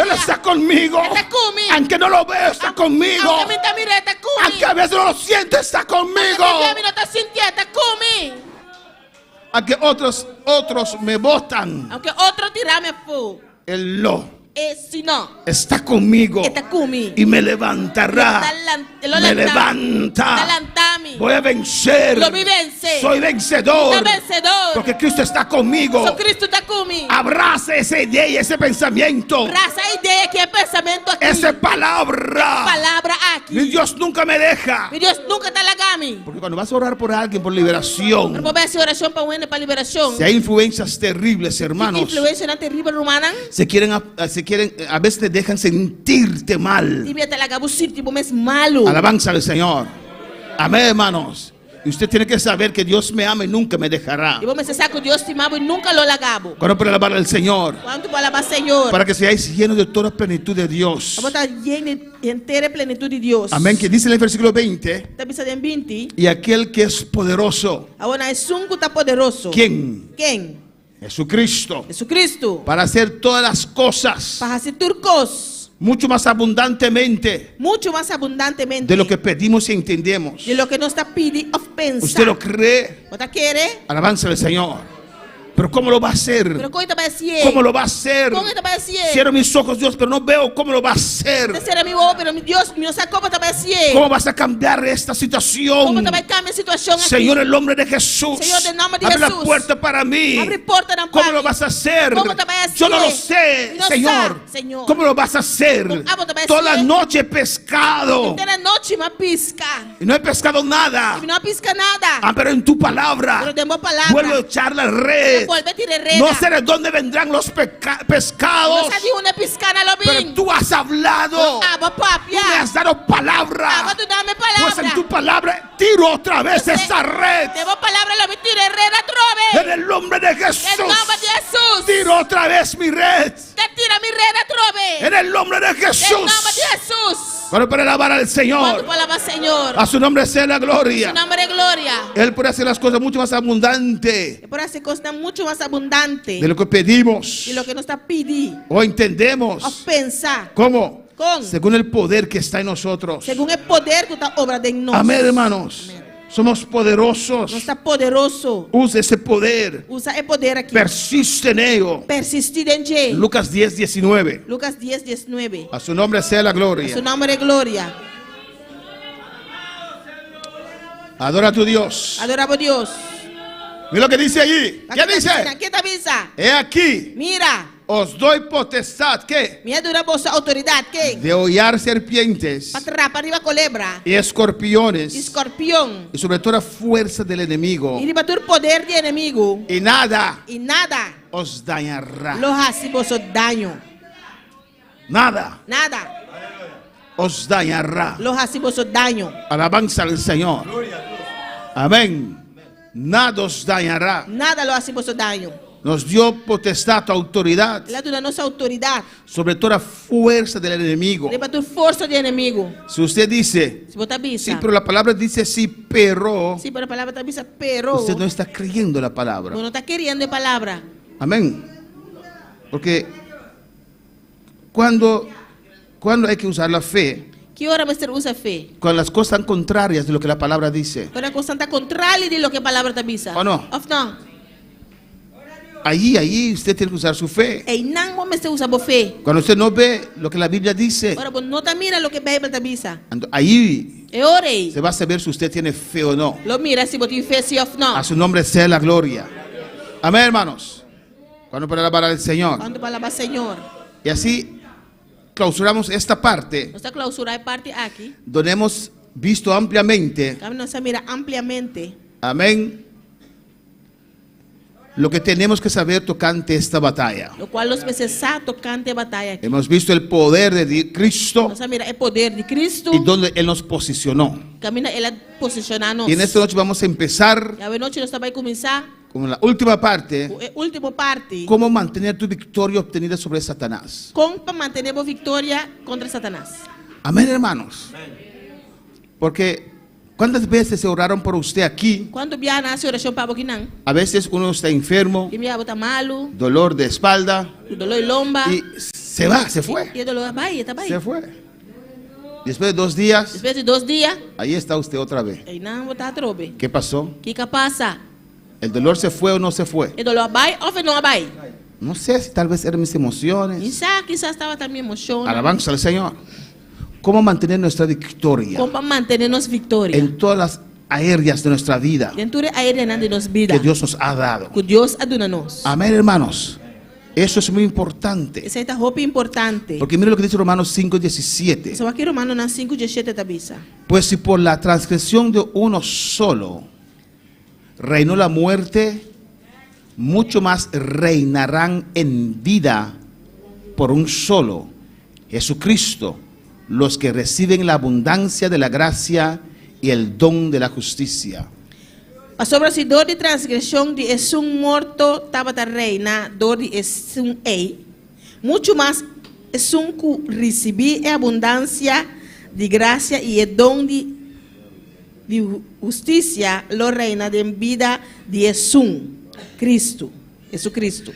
Él está conmigo. Aunque no lo veo, está conmigo. Aunque a veces no lo siente, está conmigo. Aunque otros me botan, aunque otros tirame fu, Él no. está conmigo y me levantará. Me levanta. Voy a vencer. Soy vencedor. Porque Cristo está conmigo. Abraza esa idea y ese pensamiento. Esa palabra. Mi Dios nunca me deja. Porque cuando vas a orar por alguien por liberación, si hay influencias terribles, hermanos, a veces te dejan sentirte mal. Alabanza al Señor. Amén, hermanos. Y usted tiene que saber que Dios me ama y nunca me dejará. Cuando para alabar al Señor, para que seáis llenos de toda plenitud de Dios. Amén. Que dice en el versículo 20: y aquel que es poderoso. ¿Quién? Jesucristo. Para hacer todas las cosas. Mucho más abundantemente de lo que pedimos y entendemos. ¿Usted lo cree? Alabanza al Señor. Pero ¿cómo lo va a hacer? ¿Cómo lo va a hacer? Cierro mis ojos, Dios, pero no veo cómo lo va a hacer. ¿Cómo vas a cambiar esta situación? Señor, el nombre de Jesús, abre la puerta para mí. ¿Cómo lo vas a hacer? Yo no lo sé, Señor. ¿Cómo lo vas a hacer? Toda la noche he pescado y no he pescado nada. Pero en tu palabra vuelvo a echar la red. No sé de dónde vendrán los pescados, pero tú has hablado. Tú me has dado palabra. Pues en tu palabra tiro otra vez esa red. En el nombre de Jesús, tiro otra vez mi red. En el nombre de Jesús. Para alabar al Señor. A su nombre sea la gloria. Él puede hacer las cosas mucho más abundantes de lo que pedimos o entendemos. ¿Cómo? Según el poder que está en nosotros. Amén, hermanos. Somos poderosos. Usa ese poder. Persiste en ello. Lucas 10:19. A su nombre sea la gloria. Adora a tu Dios. Mira lo que dice allí. ¿Qué dice? He aquí. Mira. Os doy potestad. ¿Qué? De hollar serpientes y escorpiones. Y sobre toda fuerza del enemigo. Y nada os dañará. Nada os dañará. Alabanza al Señor. Amén. Nada os dañará. Nos dio potestad, autoridad sobre toda fuerza del enemigo. Si usted dice, sí, pero la palabra dice sí, pero usted no está creyendo la palabra. Amén. Porque cuando hay que usar la fe, cuando las cosas están contrarias de lo que la palabra dice, ¿o no? Ahí usted tiene que usar su fe. Cuando usted no ve lo que la Biblia dice, ahí se va a saber si usted tiene fe o no. A su nombre sea la gloria. Amén, hermanos. Cuando para alabar al Señor. Y así clausuramos esta parte donde hemos visto ampliamente. Amén. Lo que tenemos que saber tocante esta batalla. Hemos visto el poder de Cristo y donde Él nos posicionó. Y en esta noche vamos a empezar con la última parte. Cómo mantener tu victoria obtenida sobre Satanás. Amén, hermanos. Porque ¿cuántas veces oraron por usted aquí? A veces uno está enfermo, dolor de espalda, y se fue. Después de 2 días, ahí está usted otra vez. ¿Qué pasó? ¿El dolor se fue o no se fue? No sé si tal vez eran mis emociones. Quizás estaba también emoción. Alabanza al Señor. ¿Cómo mantener nuestra victoria? ¿Cómo mantenernos victoria? En todas las áreas de nuestra vida que Dios nos ha dado. Amén, hermanos. Eso es muy importante. Porque mire lo que dice Romanos 5:17. Pues si por la transgresión de uno solo reinó la muerte, mucho más reinarán en vida por un solo, Jesucristo, los que reciben la abundancia de la gracia y el don de la justicia. A sobre si dor de transgresión de es un muerto tabata reina, dor de es un ei, mucho más es un que recibir abundancia de gracia y el don de justicia, lo reina de vida de es un Cristo, Jesucristo.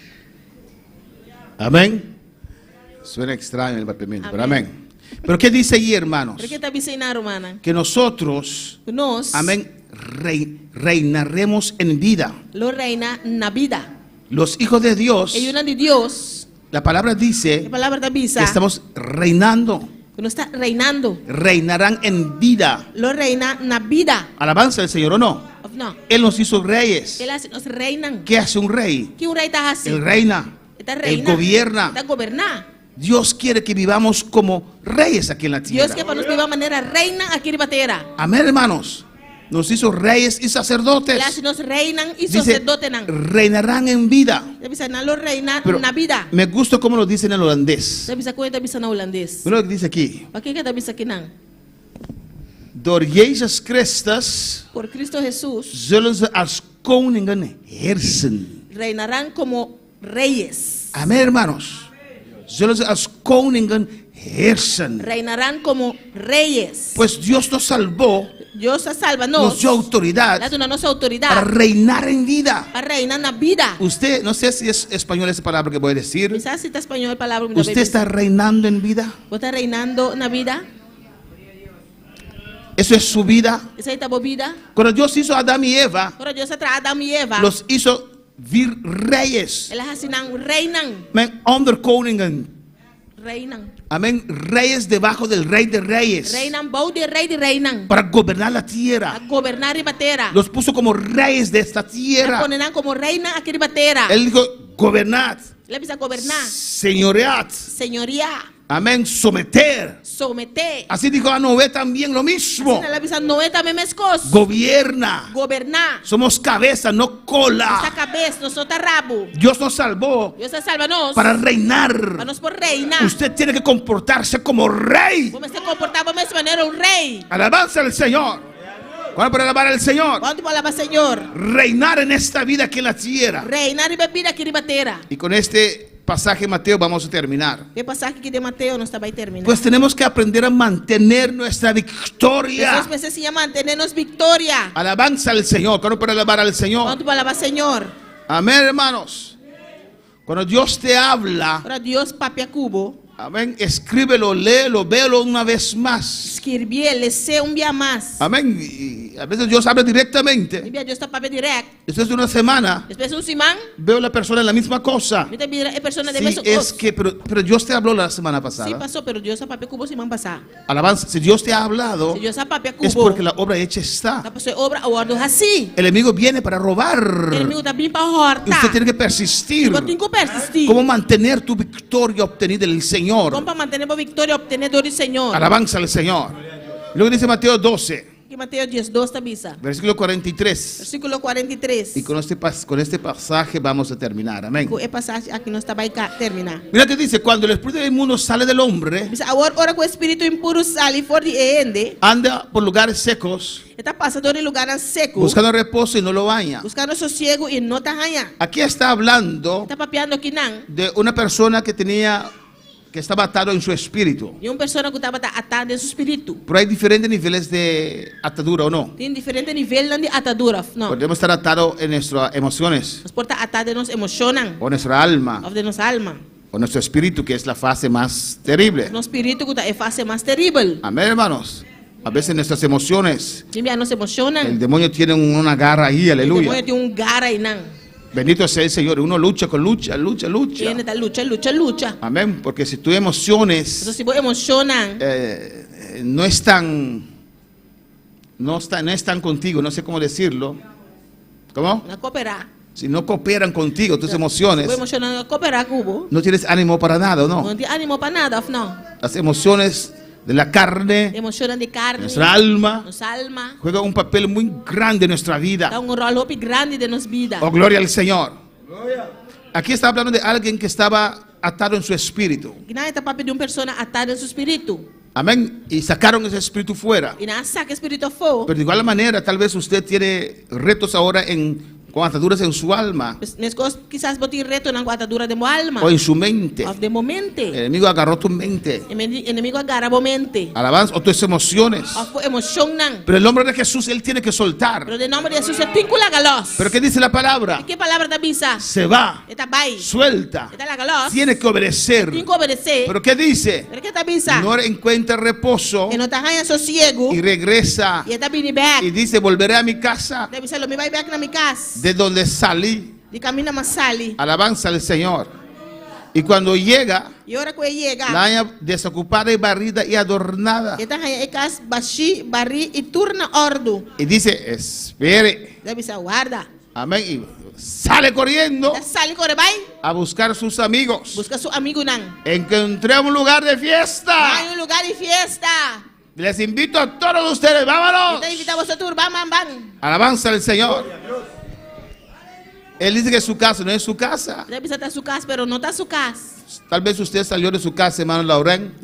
Amén. Suena extraño el papelito, pero amén. Pero ¿qué dice ahí, hermanos? Que nosotros, amén, reinaremos en vida. Lo reina na vida. Los hijos de Dios, la palabra dice que estamos reinando. No está reinando. Reinarán en vida. Lo reina na vida. Alabanza del Señor, ¿o no? No. Él nos hizo reyes. Nos reinan. ¿Qué hace un rey? ¿Qué un rey está haciendo? Él reina. Él gobierna. Está gobernar. Dios quiere que vivamos como reyes aquí en la tierra. Dios quiere que nos vivamos de manera reina aquí en la tierra. Amén, hermanos. Nos hizo reyes y sacerdotes. Nos reinan y dice, reinarán en vida. Pero me gusta cómo lo dicen en holandés. Mira lo que dice aquí. Door Jezus Christus por Cristo Jesús zullen ze als koningen heersen. Reinarán como reyes. Amén, hermanos. Zullen ze als koningen heersen. Reinarán como reyes. Pues Dios nos salvó. Dios salva nos dio autoridad para reinar en vida. Para reinar en vida. Usted, no sé si es español esa palabra que voy a decir. Quizás si está español palabra. ¿Usted está reinando en vida? ¿Está reinando en vida? Eso es su vida. Esa es tu vida. Cuando Dios hizo a Adán y Eva, los hizo reyes. Reinan. Onder koningen. Reinan. Amén. Reyes debajo del rey de reyes. Reinan, de rey de reinan. Para gobernar la tierra. Para gobernar la tierra. Los puso como reyes de esta tierra. Ponerán como reina aquí en la tierra. Él dijo, gobernad. Le empieza a gobernar. Señoread. Señoría. Amén. Someter. Así dijo a Noé también lo mismo. Noé también gobierna. Gobernar. Somos cabeza, no cola. Nuestra cabeza, nosotros rabo. Dios nos salvó. Dios se salva para reinar. Para nos por reinar. Usted tiene que comportarse como rey. Como se comportaba de manera un rey. Alabanza al Señor. ¿Cuándo para alabar al Señor? ¿Cuándo para alabar al Señor? Reinar en esta vida aquí en la tierra. Reinar en la vida aquí en la tierra. Y con este pasaje de Mateo vamos a terminar. ¿Qué pasaje de Mateo no está a terminar? Pues tenemos que aprender a mantener nuestra victoria. Eso se llama mantenernos victoria. Alabanza al Señor. ¿Cuándo para alabar al Señor? ¿Cuándo para alabar al Señor? Amén, hermanos. Cuando Dios te habla, para Dios papia cubo. Amén. Escríbelo, léelo, véelo una vez más. Escribirle, sé un día más. Amén. Y a veces Dios habla directamente. Después de una semana, veo a la persona en la misma cosa. Sí, es que, pero Dios te habló la semana pasada. Sí, pasó, pero Dios a papia cubo semana pasada. Alabanza, si Dios te ha hablado, es porque la obra hecha está. El enemigo viene para robar. Y usted tiene que persistir. ¿Cómo mantener tu victoria obtenida del Señor? ¿Cómo mantener victoria obtenedor del Señor? Alabanza al Señor. Luego dice Mateo 12. Mateo 10:2 tabisa. Versículo 43. Versículo 43. Y con este pasaje vamos a terminar. Amén. El pasaje aquí no está a terminar. Mira que dice, cuando el espíritu inmundo sale del hombre, ahora que el espíritu impuro sale por de ende, anda por lugares secos, está pasando en lugares secos, buscando reposo y no lo haya. Buscando sosiego y no te haya. Aquí está hablando de una persona que estaba atado en su espíritu. Y una persona que estaba atada en su espíritu. Pero hay diferentes niveles de atadura, ¿o no? Tiene diferentes niveles de atadura, ¿no? Podemos estar atados en nuestras emociones. Nos porta atados de nos emocionan. O nuestra alma. O de nuestra alma. O nuestro espíritu, que es la fase más terrible. Nuestro espíritu que es la fase más terrible. Amén, hermanos. A veces nuestras emociones. Nos emocionan. El demonio tiene una garra ahí, aleluya. El demonio tiene un garra ahí, Bendito sea el Señor. Uno lucha con lucha. Amén. Porque si tus emociones no están contigo, no sé cómo decirlo. ¿Cómo? Si no cooperan contigo, tus emociones, no tienes ánimo para nada, ¿no? Las emociones de la carne, nuestra alma, juega un papel muy grande en nuestra vida. Oh, gloria al Señor. Aquí está hablando de alguien que estaba atado en su espíritu. Amén. Y sacaron ese espíritu fuera. Pero de igual manera, tal vez usted tiene retos ahora con ataduras en su alma. Quizás botar reto na atadura de mo alma. O en su mente. El enemigo agarró tu mente. Enemigo agarra mo mente. Alabanza, o tus emociones. Pero el nombre de Jesús, él tiene que soltar. Pero el nombre de Jesús es tincula galos. Pero ¿qué dice la palabra? ¿Qué palabra te avisa? Se va. Suelta. Tiene que obedecer. Pero ¿qué dice? ¿Pero qué te avisa? No encuentra reposo. Que no te haya sosiego. Y regresa. Y dice, volveré a mi casa. De donde salí. Alabanza al Señor. Y cuando llega, la haya desocupada y barrida y adornada. Y dice, espere. Amén. Y sale corriendo a buscar sus amigos. Encontré un lugar de fiesta. Les invito a todos ustedes, vámonos. Alabanza al Señor. Él dice que su casa no es su casa. Pero no está su casa. Tal vez usted salió de su casa, hermano Lauren,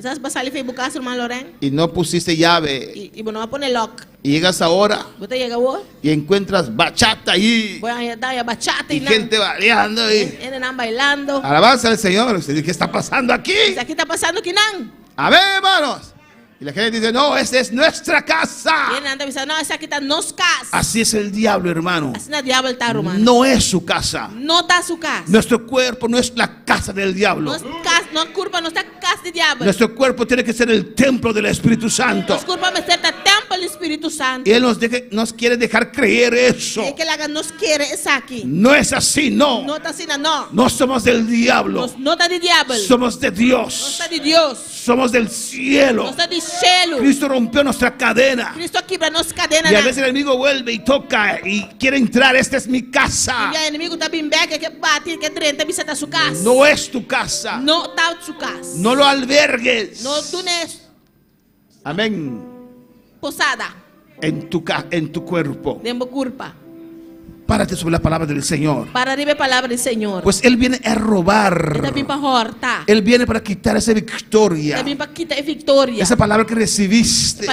y no pusiste llave. Y no va a poner lock. Y llegas ahora y encuentras bachata ahí. Y gente bailando ahí. Alabanza al Señor. Usted dice, ¿qué está pasando aquí? Amén, hermanos. Y la gente dice, no, esta es nuestra casa. Así es el diablo, hermano. No es su casa. Nuestro cuerpo no es la casa del diablo. Nuestro cuerpo tiene que ser el templo del Espíritu Santo. Y Él nos quiere dejar creer eso. No es así, no. No somos del diablo. Somos de Dios. Somos del cielo. Cristo rompió nuestra cadena. Y a veces el enemigo vuelve y toca y quiere entrar. Esta es mi casa. No es tu casa. No lo albergues. Amén. En tu cuerpo. Párate sobre la palabra del Señor. Pues Él viene a robar. Él viene para quitar esa victoria. Esa palabra que recibiste.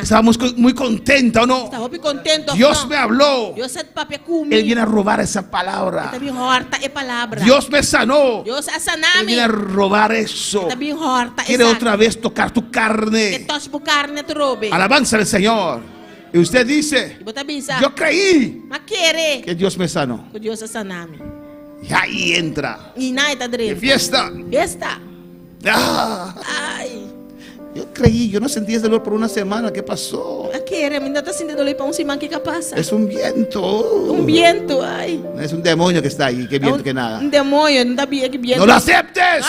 Estábamos muy contentos, ¿o no? Dios me habló. Él viene a robar esa palabra. Dios me sanó. Él viene a robar eso. Quiere otra vez tocar tu carne. Alabanza al Señor. Y usted dice, yo creí que Dios me sanó. Y ahí entra. De fiesta. Yo creí, yo no sentí ese dolor por una semana. ¿Qué pasó? Es un viento. Es un demonio que está ahí. Qué viento que nada. No lo aceptes.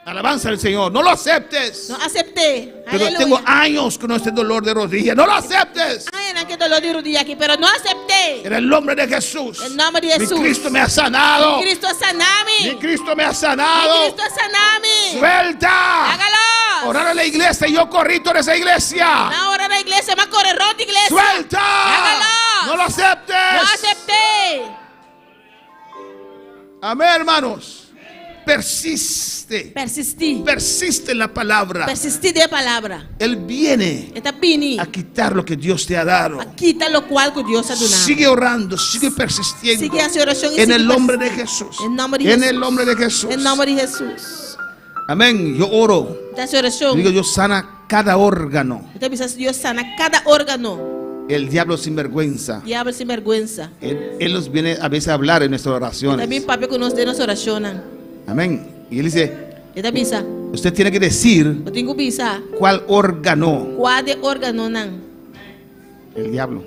Alabanza al Señor. No lo aceptes. No acepté. Pero tengo años con este dolor de rodilla. No lo aceptes. Pero no acepté. En el nombre de Jesús. El nombre de Jesús. Mi Cristo me ha sanado. Mi Cristo sanami. Mi Cristo me ha sanado. Suelta. Hágalo. Orar a la iglesia y yo corrito en esa iglesia. No orar a la iglesia, más correr rota iglesia. Suelta. Hágalo. No lo aceptes. No acepté. Amén, hermanos. Persiste en la palabra. Persistí de palabra. Él viene a quitar lo que Dios te ha dado. Sigue orando, sigue persistiendo. En el nombre de Jesús. En el nombre de Jesús. Amén. Yo oro. Digo, Dios sana cada órgano. El diablo sin vergüenza. Él nos viene a veces a hablar en nuestras oraciones. Amén. Y él dice, usted tiene que decir cuál órgano. El diablo.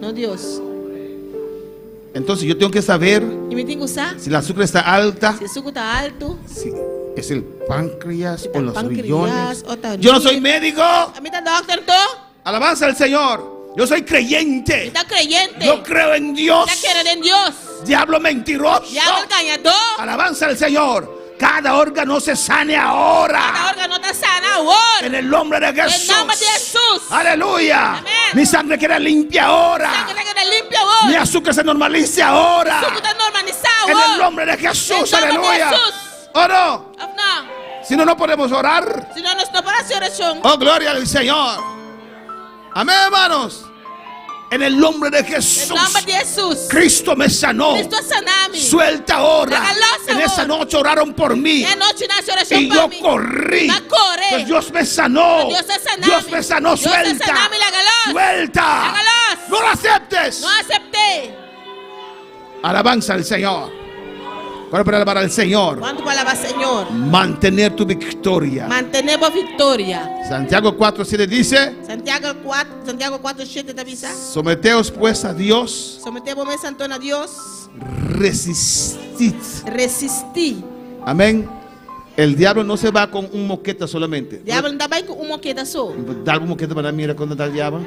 No Dios. Entonces yo tengo que saber si el azúcar está alta, si es el páncreas o los riñones. Yo no soy médico. Alabanza al Señor. Yo soy creyente. Yo creo en Dios. Diablo mentiroso. Alabanza al Señor. Cada órgano se sane ahora. En el nombre de Jesús. Aleluya. Amén. Mi sangre queda limpia ahora. Mi azúcar se normalice ahora. En el nombre de Jesús. Aleluya. ¿O no? Si no, no podemos orar. Oh, gloria al Señor. Amén, hermanos. En el nombre de Jesús. Cristo me sanó. Suelta ahora. En esa noche oraron por mí. Y yo corrí. Pues Dios me sanó. Dios me sanó. Suelta. Suelta. No lo aceptes. Alabanza al Señor. ¿Cuál para alabar al Señor? Mantener tu victoria. Mantenemos victoria. Santiago 4:7 dice: Santiago 4:7 dice: someteos pues a Dios. A Dios. Resistid. Amén. El diablo no se va con un moqueta solamente. Diablo no va con un moqueta solo. Dale un moqueta para mí cuando está el diablo.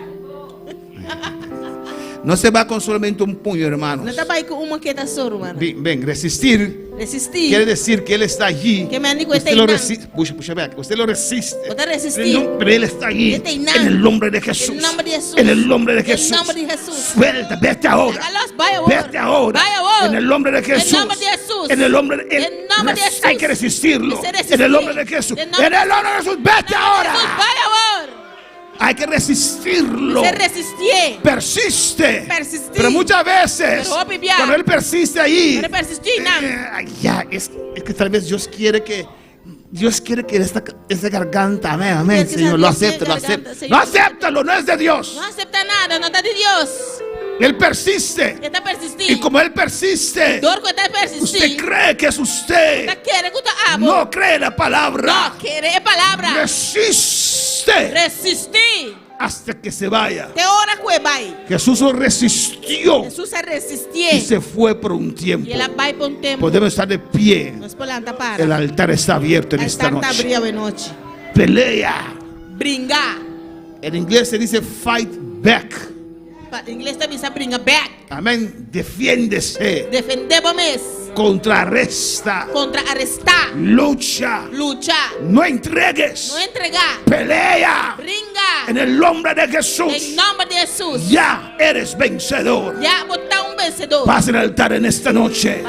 No se va con solamente un puño, hermanos. Ven, resistir quiere decir que Él está allí. Usted lo resiste. Usted lo resiste. Pero Él está allí. En el nombre de Jesús. En el nombre de Jesús. Suelta, vete ahora. Vete ahora. En el nombre de Jesús. En el nombre de Jesús. Hay que resistirlo. En el nombre de Jesús. En el nombre de Jesús. Vete ahora. Hay que resistirlo. Persiste. Pero muchas veces cuando Él persiste ahí, es que tal vez Dios quiere que esta garganta, amén, Señor, lo acepta. No acéptalo, no es de Dios. No acepta nada, no está de Dios. Él persiste. Y como Él persiste, usted cree que es usted. No cree la palabra. Resiste hasta que se vaya. Jesús lo resistió y se fue por un tiempo. Podemos estar de pie. El altar está abierto en esta noche. Pelea. En inglés se dice fight back. En inglés también se bringa back. Amén. Defiéndese. Defendemos. Contrarresta. Lucha. No entregues. Pelea. En el nombre de Jesús. Ya eres vencedor. Pasa el altar en esta noche.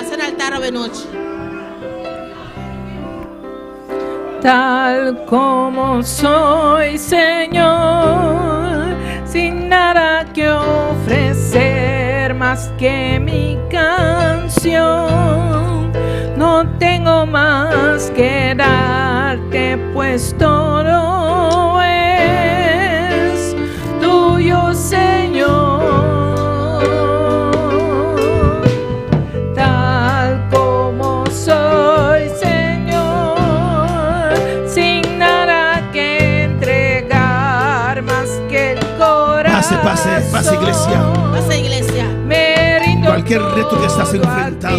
Tal como soy, Señor, sin nada que ofrecer más que mi canción. No tengo más que darte, pues todo es tuyo, Señor. Tal como soy, Señor, sin nada que entregar más que el corazón. Pase, iglesia. Cualquier reto que estás enfrentando,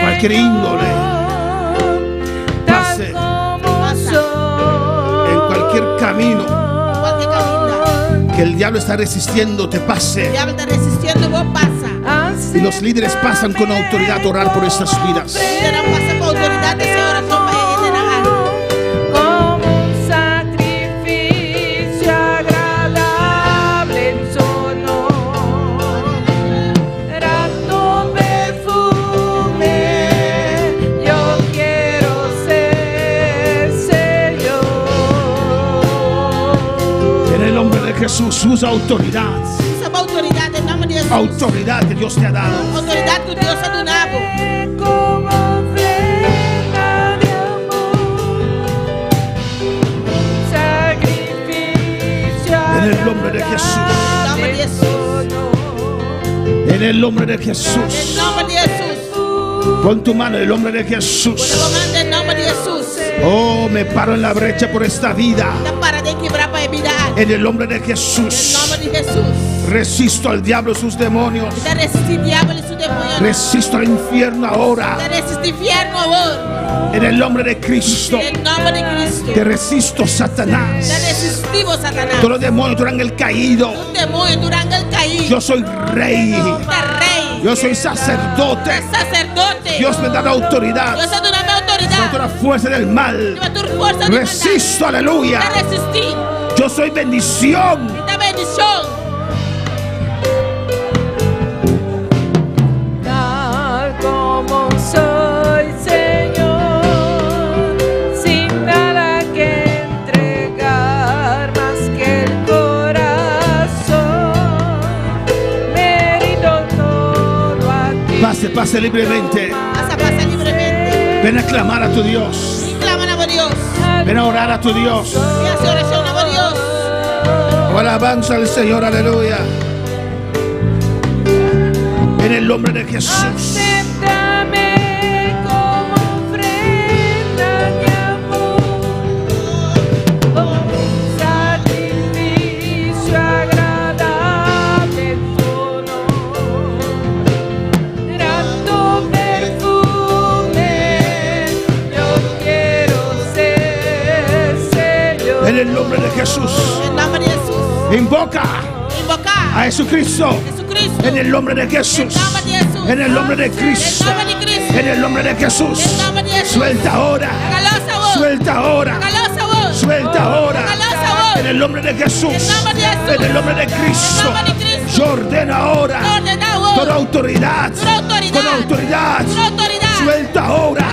cualquier índole, pase en cualquier camino que el diablo está resistiendo, te pase. Y los líderes pasan con autoridad a orar por estas vidas. Jesús usa autoridad. Autoridad que Dios te ha dado. Autoridad que Dios ha dado. En el nombre de Jesús. En el nombre de Jesús. Pon tu mano en el nombre de Jesús. Oh, me paro en la brecha por esta vida. En el nombre de Jesús. Resisto al diablo y sus demonios. Resisto al infierno ahora. En el nombre de Cristo. Te resisto, Satanás. Todos los demonios durante el caído. Yo soy rey. Yo soy sacerdote. Dios me da la autoridad. Contra la fuerza del mal. Resisto, aleluya. Yo soy bendición. Tal como soy, Señor, sin nada que entregar más que el corazón, me rindo todo a ti. Pase libremente. Ven a clamar a tu Dios. Ven a orar a tu Dios. O alabanza al Señor, aleluya. En el nombre de Jesús. Acéptame como ofrenda de amor, como un sacrificio agradable en tu honor, grato perfume, yo quiero ser, Señor. En el nombre de Jesús. Invoca a Jesucristo. En el nombre de Jesús. En el nombre de Cristo. En el nombre de Jesús. Suelta ahora. Suelta ahora. Suelta ahora. En el nombre de Jesús. En el nombre de Cristo. Yo ordeno ahora toda autoridad. Con autoridad. Suelta ahora.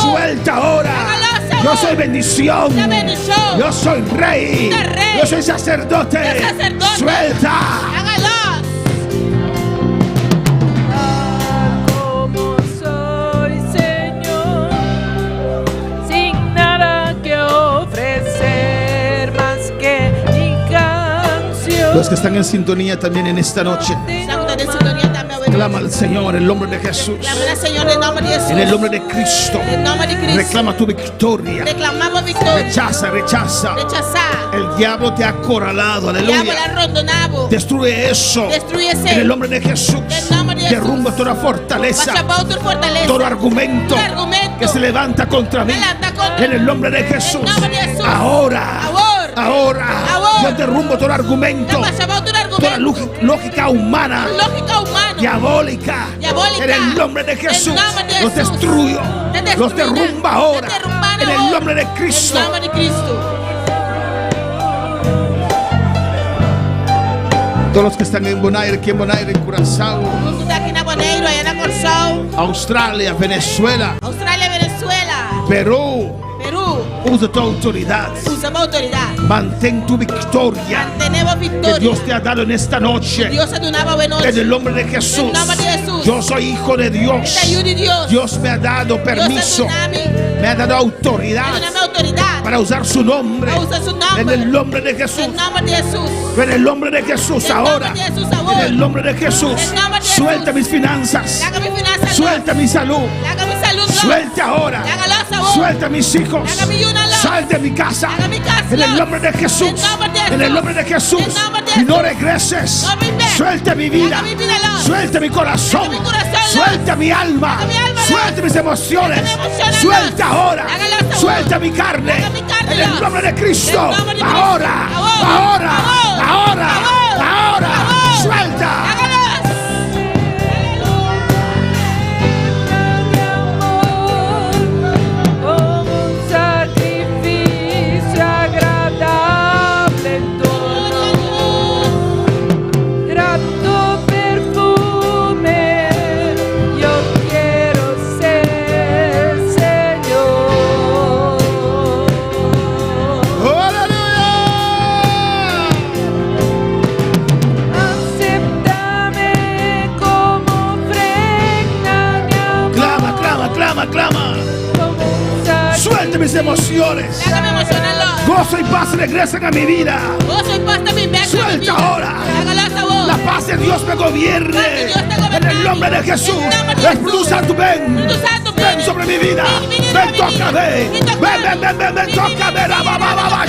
Suelta ahora. Yo soy bendición. Yo soy rey. Yo soy sacerdote. Suelta. Como soy, Señor, sin nada que ofrecer más que mi canción. Los que están en sintonía también en esta noche, clama al Señor en el nombre de Jesús. En el nombre de Cristo. Reclama tu victoria. Rechaza. El diablo te ha acorralado. Aleluya. Destruye eso. En el nombre de Jesús. Derrumba toda fortaleza. Todo argumento que se levanta contra mí. En el nombre de Jesús. Ahora. Yo derrumbo todo argumento. Toda lógica humana. Diabólica. En el nombre de Jesús. Los destruyo. Los derrumba ahora. En el nombre de Cristo. Todos los que están en Bonaire, aquí en Bonaire, en Curazao, Australia, Venezuela, Perú. Usa tu autoridad. Mantén tu victoria. Que Dios te ha dado en esta noche. En el nombre de Jesús. Yo soy hijo de Dios. Dios me ha dado permiso. Me ha dado autoridad para usar su nombre. En el nombre de Jesús. En el nombre de Jesús ahora. En el nombre de Jesús. Suelta mis finanzas. Suelta mi salud. Suelta ahora. Suelta mis hijos. Sal de mi casa. En el nombre de Jesús. En el nombre de Jesús. Y no regreses. Suelta mi vida. Suelta mi corazón. Suelta mi alma. Suelta mis emociones. Suelta ahora. Suelta mi carne. En el nombre de Cristo. Ahora. Suelta. Clama. Suelte mis emociones. Gozo y paz regresan a mi vida. Suelta ahora. La paz de Dios me gobierne. En el nombre de Jesús. Espíritu Santo, ven. ven sobre mi vida. Ven, tócame. Ven, tócame. La bababa.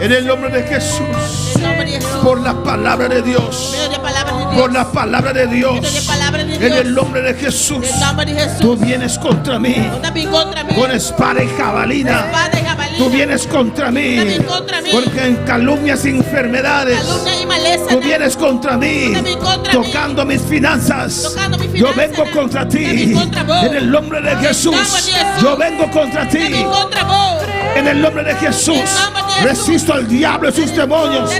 En el nombre de Jesús, por la palabra de Dios, por la palabra de Dios, en el nombre de Jesús, tú vienes contra mí con espada y jabalina. Tú vienes contra mí porque en calumnias y enfermedades. Tú vienes contra mí tocando mis finanzas. Yo vengo contra ti en el nombre de Jesús. Yo vengo contra ti en el nombre de Jesús. Resisto al diablo y sus demonios.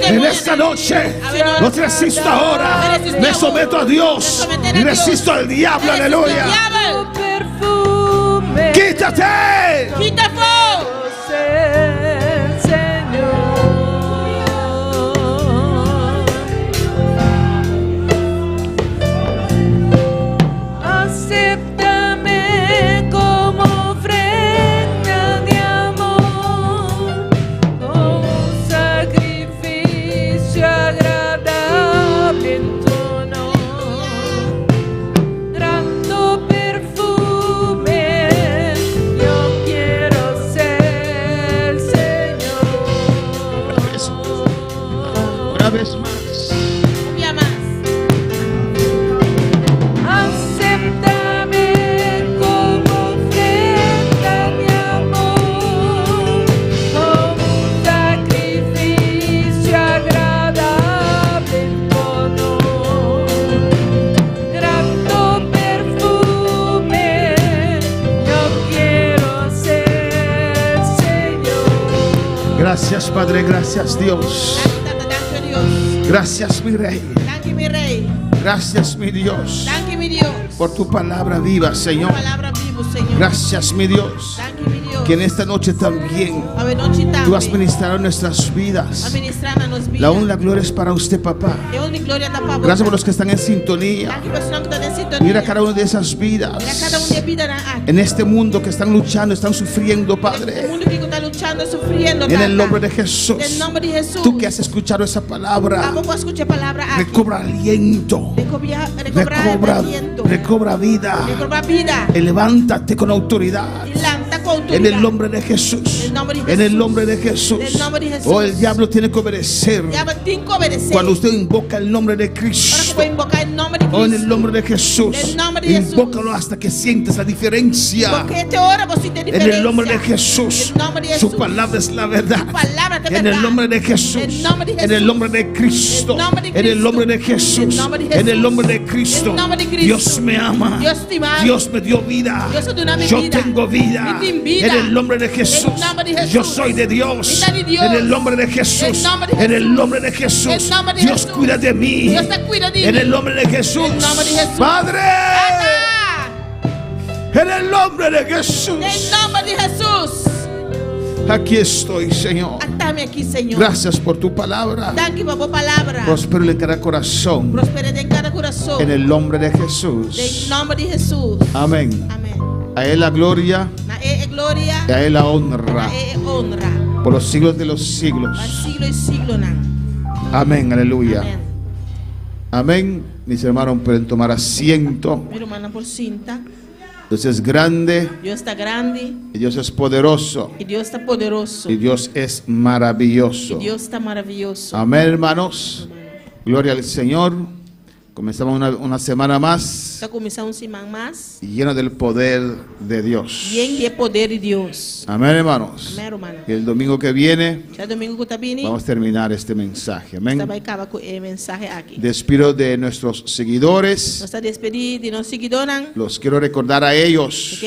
En esta noche los resisto ahora. Me someto a Dios y resisto al diablo. Aleluya. Quítate. Gracias, Padre, gracias, Dios. Gracias, mi Rey. Gracias, mi Dios, por tu palabra viva, Señor. Gracias, mi Dios, que en esta noche también tú has ministrado nuestras vidas. La honra y la gloria es para usted, papá. Gracias por los que están en sintonía. Mira cada una de esas vidas en este mundo que están luchando, están sufriendo, Padre. En el nombre de Jesús, tú que has escuchado esa palabra, recobra aliento, recobra vida, y levántate con autoridad. En el nombre de Jesús, en el nombre de Jesús. Oh, el diablo tiene que obedecer cuando usted invoca el nombre de Cristo. Oh, en el nombre de Jesús, invócalo hasta que sientes la diferencia. En el nombre de Jesús, su palabra es la verdad. En el nombre de Jesús, en el nombre de Cristo, en el nombre de Jesús, en el nombre de Cristo. Dios me ama, Dios me dio vida, yo tengo vida. En el nombre de Jesús, yo soy de Dios. En el nombre de Jesús, en el nombre de Jesús, Dios cuida de mí. En el nombre de Jesús, Padre. En el nombre de Jesús. Aquí estoy, Señor. Gracias por tu palabra. Prospérale en cada corazón. En el nombre de Jesús. Amén. A Él la gloria y a Él la honra por los siglos de los siglos. Amén, aleluya. Amén. Mis hermanos pueden tomar asiento. Dios es grande. Dios está grande. Y Dios es poderoso. Y Dios está poderoso. Y Dios es maravilloso. Y Dios está maravilloso. Amén, hermanos. Gloria al Señor. Comenzamos una semana más. Lleno del poder de Dios. Amén, hermanos. Y el domingo que viene vamos a terminar este mensaje. Amén. Despido de nuestros seguidores. Los quiero recordar a ellos.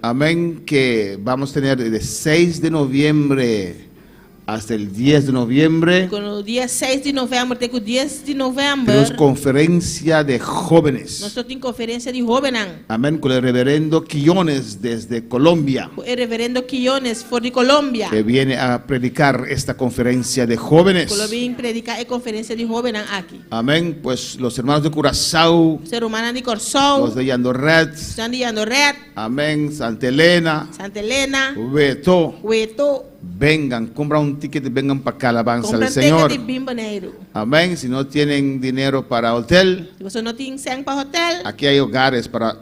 Amén, que vamos a tener de 6 de noviembre hasta el 10 de noviembre. Con el día 6 de novembro, até o 10 de novembro. Tenemos conferencia de jóvenes. Nosotros tenemos conferencia de jóvenes. Amén, con el reverendo Quillones desde Colombia. El reverendo Quillones fue de Colombia. Que viene a predicar esta conferencia de jóvenes. Colombia predica la conferencia de jóvenes aquí. Amén, pues los hermanos de Curazao. Los hermanos de Curazao. Los de Yandoret. Amén, Santa Elena. Hueto. Vengan, compra un ticket y vengan para acá, alabanza al Señor. Amén. Si no tienen dinero para hotel, aquí hay hogares para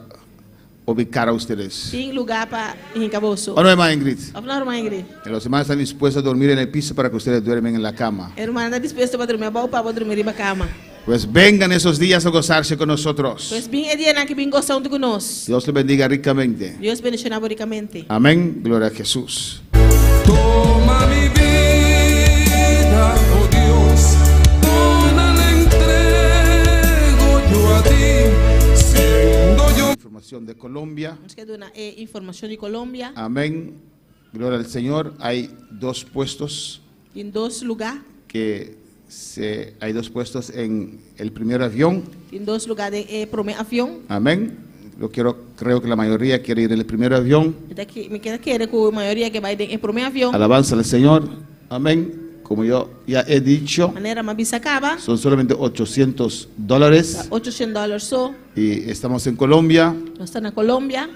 ubicar a ustedes. Tem lugar para Ricaboso. ¿O no, hermana Ingrid? Hermana Ingrid. Los hermanos están dispuestos a dormir en el piso para que ustedes duermen en la cama. Hermana está dispuesta para dormir abajo para dormir en la cama. Pues vengan esos días a gozarse con nosotros. Pues bien el día que vengo gozando con nosotros. Dios les bendiga ricamente. Dios bendiga ricamente. Amén. Gloria a Jesús. Toma mi vida, oh Dios, toda la entrego yo a ti, siendo yo. Información de Colombia. Nos queda una información de Colombia. Amén. Gloria al Señor. Hay dos puestos. En dos lugares. Hay dos puestos en el primer avión. En dos lugares de primer avión. Amén. Creo que la mayoría quiere ir en el primer avión. Me queda que la mayoría que va a ir en el primer avión. Alabanza al Señor. Amén. Como yo ya he dicho, son solamente $800. $800. Y estamos en Colombia. Están en Colombia.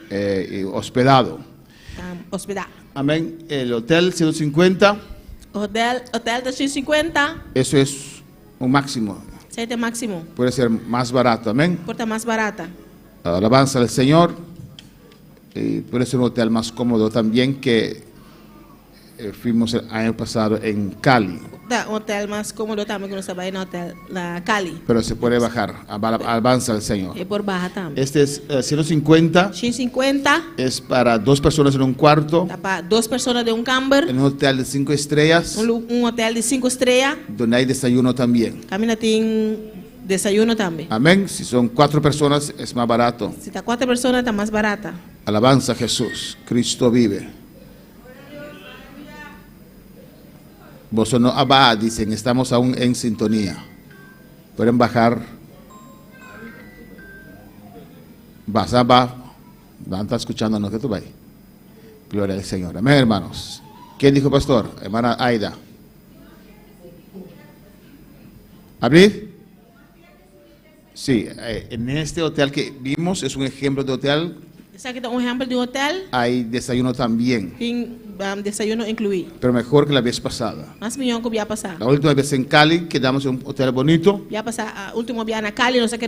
Hospedado. Amén. El hotel 150. Hotel de 150. Eso es un máximo. Máximo. Puede ser más barato. Amén. Puede ser más barata. Alabanza al Señor. Y puede ser un hotel más cómodo también que fuimos el año pasado en Cali. Un hotel más cómodo también que nos estaba en hotel la Cali. Pero se puede bajar. Alabanza al Señor. Y por baja también. Este es 150. 150. Es para 2 personas en un cuarto. Para 2 personas de un camper. En un hotel de 5 estrellas. Un hotel de 5 estrellas. Donde hay desayuno también. Camina tiene desayuno también. Amén. Si son 4 personas es más barato. Si está 4 personas está más barata. Alabanza a Jesús. Cristo vive. Vos no abá, dicen, estamos aún en sintonía. Pueden bajar. Vas a van a estar escuchándonos que tú vas. Gloria al Señor. Amén, hermanos. ¿Quién dijo pastor? Hermana Aida. ¿Abrir? Sí, en este hotel que vimos es un ejemplo de hotel. Un ejemplo de un hotel. Hay desayuno también. Desayuno incluido. Pero mejor que la vez pasada. Más mejor que había pasado. La última vez en Cali quedamos en un hotel bonito. Ya pasado, último día en Cali, no sé qué.